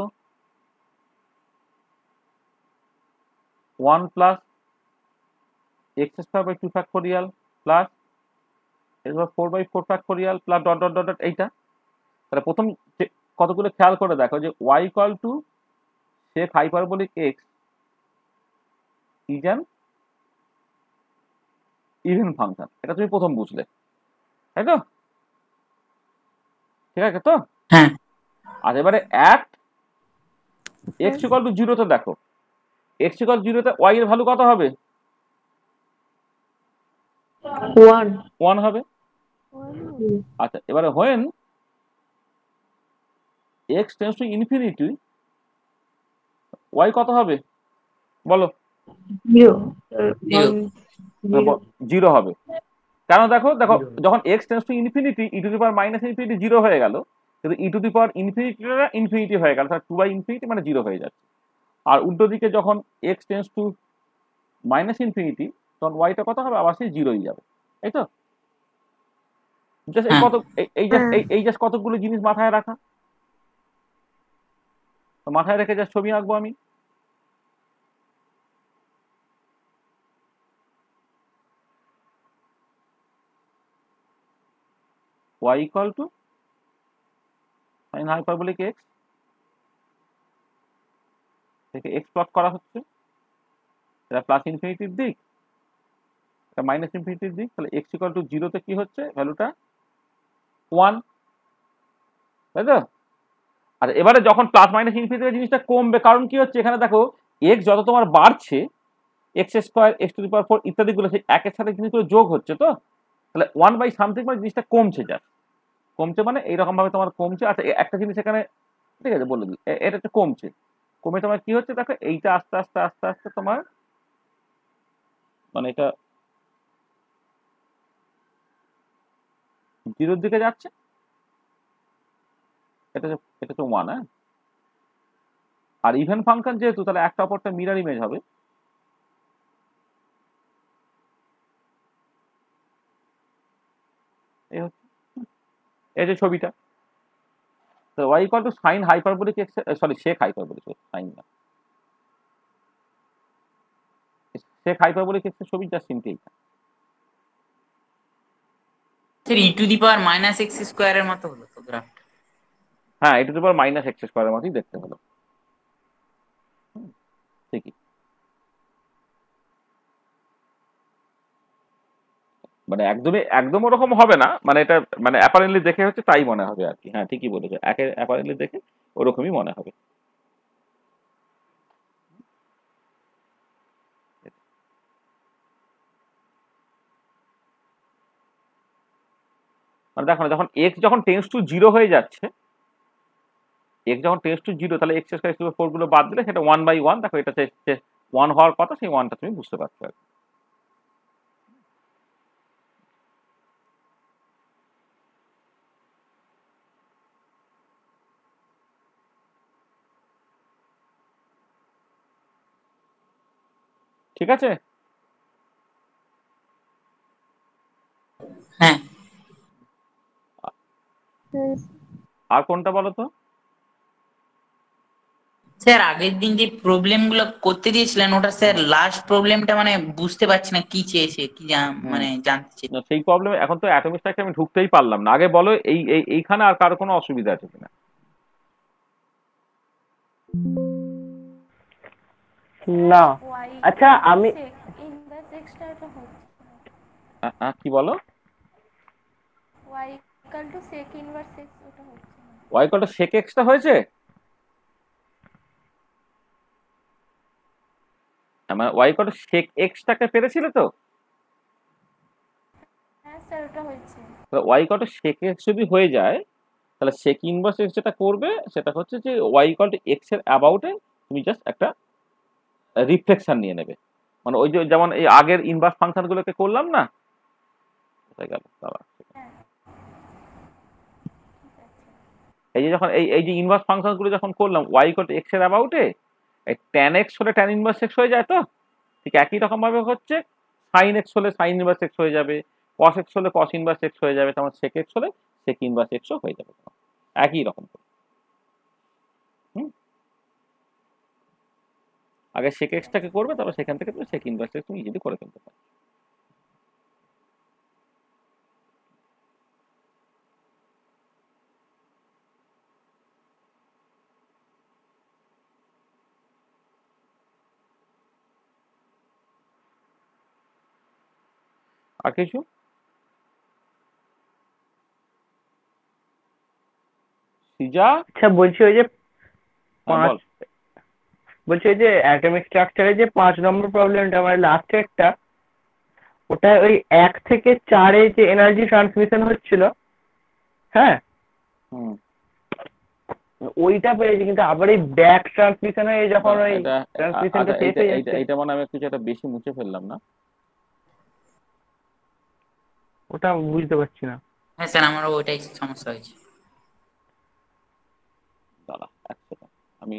1 plus x² by 2 factorial plus এবার 4/4 factorial plus dot dot dot dot, এইটা তাহলে প্রথম কতগুলো খেয়াল করে দেখো যে y equal to sec hyperbolic x is an even function, এটা তুমি প্রথম বুঝলে, তাই তো? ঠিক আছে তো? হ্যাঁ আর এবারে অ্যাট x ইকুয়াল টু 0 তে দেখো, x ইকুয়াল 0 তে y এর ভ্যালু কত হবে, 1 1 হবে। আচ্ছা এবারে when x tends to infinity y কত হবে বলো? Zero Zero. জিরো হবে। কারণ দেখো দেখো যখন x tends to infinity E to the power minus infinity zero হয়ে গেল, কিন্তু ই টু দি পাওয়ার ইনফিনিটিটা ইনফিনিটি হয়ে গেল, তাহলে টু বাই ইনফিনিটি মানে জিরো হয়ে যাচ্ছে। আর উল্টো দিকে যখন x tends two minus infinity তখন ওয়াইটা কত হবে? আবার সেই জিরোই যাবে, তাই তো? জাস্ট এই হ্যাঁ। কত এই জাস্ট কতগুলো জিনিস মাথায় রাখা, মাথায় রেখে জাস্ট ছবি আঁকবো আমি। y equal to sin hyperbolic x থেকে x প্লট করা হচ্ছে, এটা প্লাস ইনফিনিটির দিক, এটা মাইনাস ইনফিনিটির দিক, তাহলে x equal to 0 তে কি হচ্ছে? ভ্যালুটা 1, তাই তো? আর এবারে যখন প্লাস মাইনাস ইনফিনিটি জিনিসটা কমবে, কারণ কি হচ্ছে এখানে দেখো x যত তোমার বাড়ছে X square X to the power 4 ইত্যাদিগুলো সেই একের সাথে জিনিসগুলো যোগ হচ্ছে, তো তাহলে 1 বাই সামথিং মানে জিনিসটা কমছে, যা কমছে মানে এইরকম ভাবে তোমার কমছে। আচ্ছা একটা জিনিস এখানে ঠিক আছে বলে দিই, এটা একটা কমছে, কমে তোমার কি হচ্ছে দেখো এইটা আস্তে আস্তে আস্তে আস্তে তোমার মানে এটা জিরোর দিকে যাচ্ছে, এটা তো 1, হ্যাঁ। আর ইভেন ফাংশন যেহেতু, তাহলে একটা অপরটা মিরর ইমেজ হবে, এই হচ্ছে এই যে ছবিটা। তো y equal to sin hyperbolic x, sorry sec hyperbolic, sin না, sec hyperbolic x এর ছবি জাস্ট সিম্পলি এইটা। Sir E to the power minus x স্কোয়ারের মতো হলো তো গ্রাফটা। হ্যাঁ, এটা তো মাইনাস এক্স স্কোয়ারের মতোই দেখতে হলো, ঠিকই। মানে একদম ওরকম হবে না, মানে এটা মানে অ্যাপারেন্টলি দেখে হচ্ছে তাই মনে হবে আর কি। হ্যাঁ ঠিকই বলেছো, অ্যাপারেন্টলি দেখে ওরকমই মনে হবে। মানে দেখো না, যখন এক্স যখন টেন্স টু জিরো হয়ে যাচ্ছে, এক্স যখন টেন্স টু জিরো, তাহলে এক্স স্কোয়ার 4 গুলো বাদ দিলে সেটা 1 বাই 1, দেখো এটা 1 হওয়ার কথা, সেই 1টা তুমি বুঝতে পারছো আর কি। ঠিক আছে? হ্যাঁ আর কোনটা বলো তো? স্যার আগের দিন যে প্রবলেম গুলো করতে দিয়েছিলেন ওটা স্যার লাস্ট প্রবলেমটা মানে বুঝতে পারছি না কি চেয়েছে কি মানে জানতে চেয়েছে। না, সেই প্রবলেম এখন তো অ্যাটমিক স্ট্রাকচার আমি ঢুকতেই পারলাম না। আগে বলো এইখানে আর কারো কোনো অসুবিধা আছে কিনা? না আচ্ছা আমি কি বলো? y equal to sec inverse x ওটা হচ্ছে না। y equal to sec x টা হয়েছে, মানে y equal to sec x টাকে পেরেছিলে তো? হ্যাঁ স্যার ওটা হয়েছে। তাহলে y equal to sec x যদি হয়ে যায়, তাহলে sec ইনভার্স x যেটা করবে সেটা হচ্ছে যে y equal to x এর অ্যাবাউটে তুমি জাস্ট একটা রিফ্লেকশন নিয়ে নেবে। মানে ওই যে যেমন এই আগের ইনভার্স ফাংশন গুলোকে করলাম না, গেল হ্যাঁ ঠিক আছে। এই যে যখন এই যে ইনভার্স ফাংশন গুলো যখন করলাম y equal to x এর অ্যাবাউটে, এই tan x হলে tan ইনভার্স x হয়ে যায়, তো ঠিক একই রকম ভাবে হচ্ছে sin x হলে sin ইনভার্স x হয়ে যাবে, cos x হলে cos ইনভার্স x হয়ে যাবে, তেমন sec x হলে sec ইনভার্স x ও হয়ে যাবে, একই রকম। আগে sec x টাকে করবে, তারপর সেখান থেকে তুমি sec ইনভার্স x তুমি ইজিলি করে ফেলতে পারো। আর কিছু? সিজা, আচ্ছা বলছি ওই যে বল। বলছি ওই যে অ্যাটমিক স্ট্রাকচারে যে 5 নম্বর প্রবলেমটা মানে লাস্টে একটা, ওটা ওই 1 থেকে 4 যে এনার্জি ট্রান্সমিশন হচ্ছিল, হ্যাঁ হুম ওইটা পেরেছি, কিন্তু আবার এই ব্যাক ট্রান্সমিশন হয়ে যখন ওই এটা ট্রান্সমিশনটা শেষ এইটা হয়ে এইটা যাচ্ছে, এইটা মানে আমি কিছু একটা বেশি মুছে ফেললাম না? ওটা বুঝতে পারছি না। হ্যাঁ স্যার, আমারও ওইটাই সমস্যা হয়েছে। দাঁড়া এক সেকেন্ড, আমি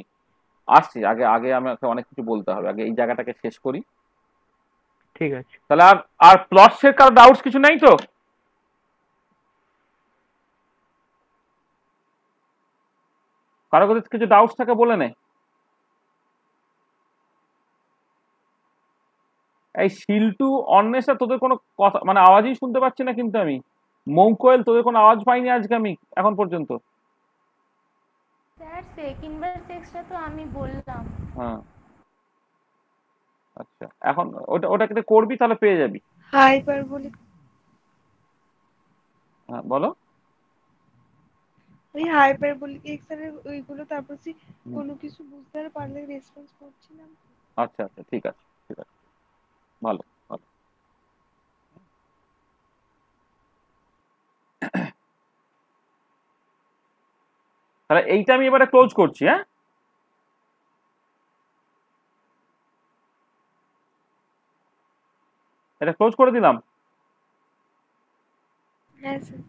আসছি। আগে আগে আমাকে অনেক কিছু বলতে হবে, আগে এই জায়গাটাকে শেষ করি। ঠিক আছে। তাহলে আর আর প্লটসের কারো ডাউটস কিছু নাই তো? কারো কাছে কিছু ডাউটস থাকে বলে নে। এই শিল্টু অন্বেষা, তোদের কোনো কথা মানে আওয়াজই শুনতে পাচ্ছি না কিন্তু আমি। মৌকোয়েল, তোদের কোনো আওয়াজ পাইনি আজকে আমি এখন পর্যন্ত। স্যার সেক ইনভার্স এক্সটা তো আমি বললাম। হ্যাঁ আচ্ছা, এখন ওটাকে করবি তাহলে পেয়ে যাবি। হাইপারবোলিক, হ্যাঁ বলো। ওই হাইপারবোলিক এক্সের ওইগুলো, তারপর হুম, কোনো কিছু বুঝতে পারলে রেসপন্স করছিলাম। আচ্ছা আচ্ছা, ঠিক আছে ঠিক আছে, ভালো ভালো। তাহলে এইটা আমি এবারে ক্লোজ করছি। হ্যাঁ, এটা ক্লোজ করে দিলাম। হ্যাঁ স্যার।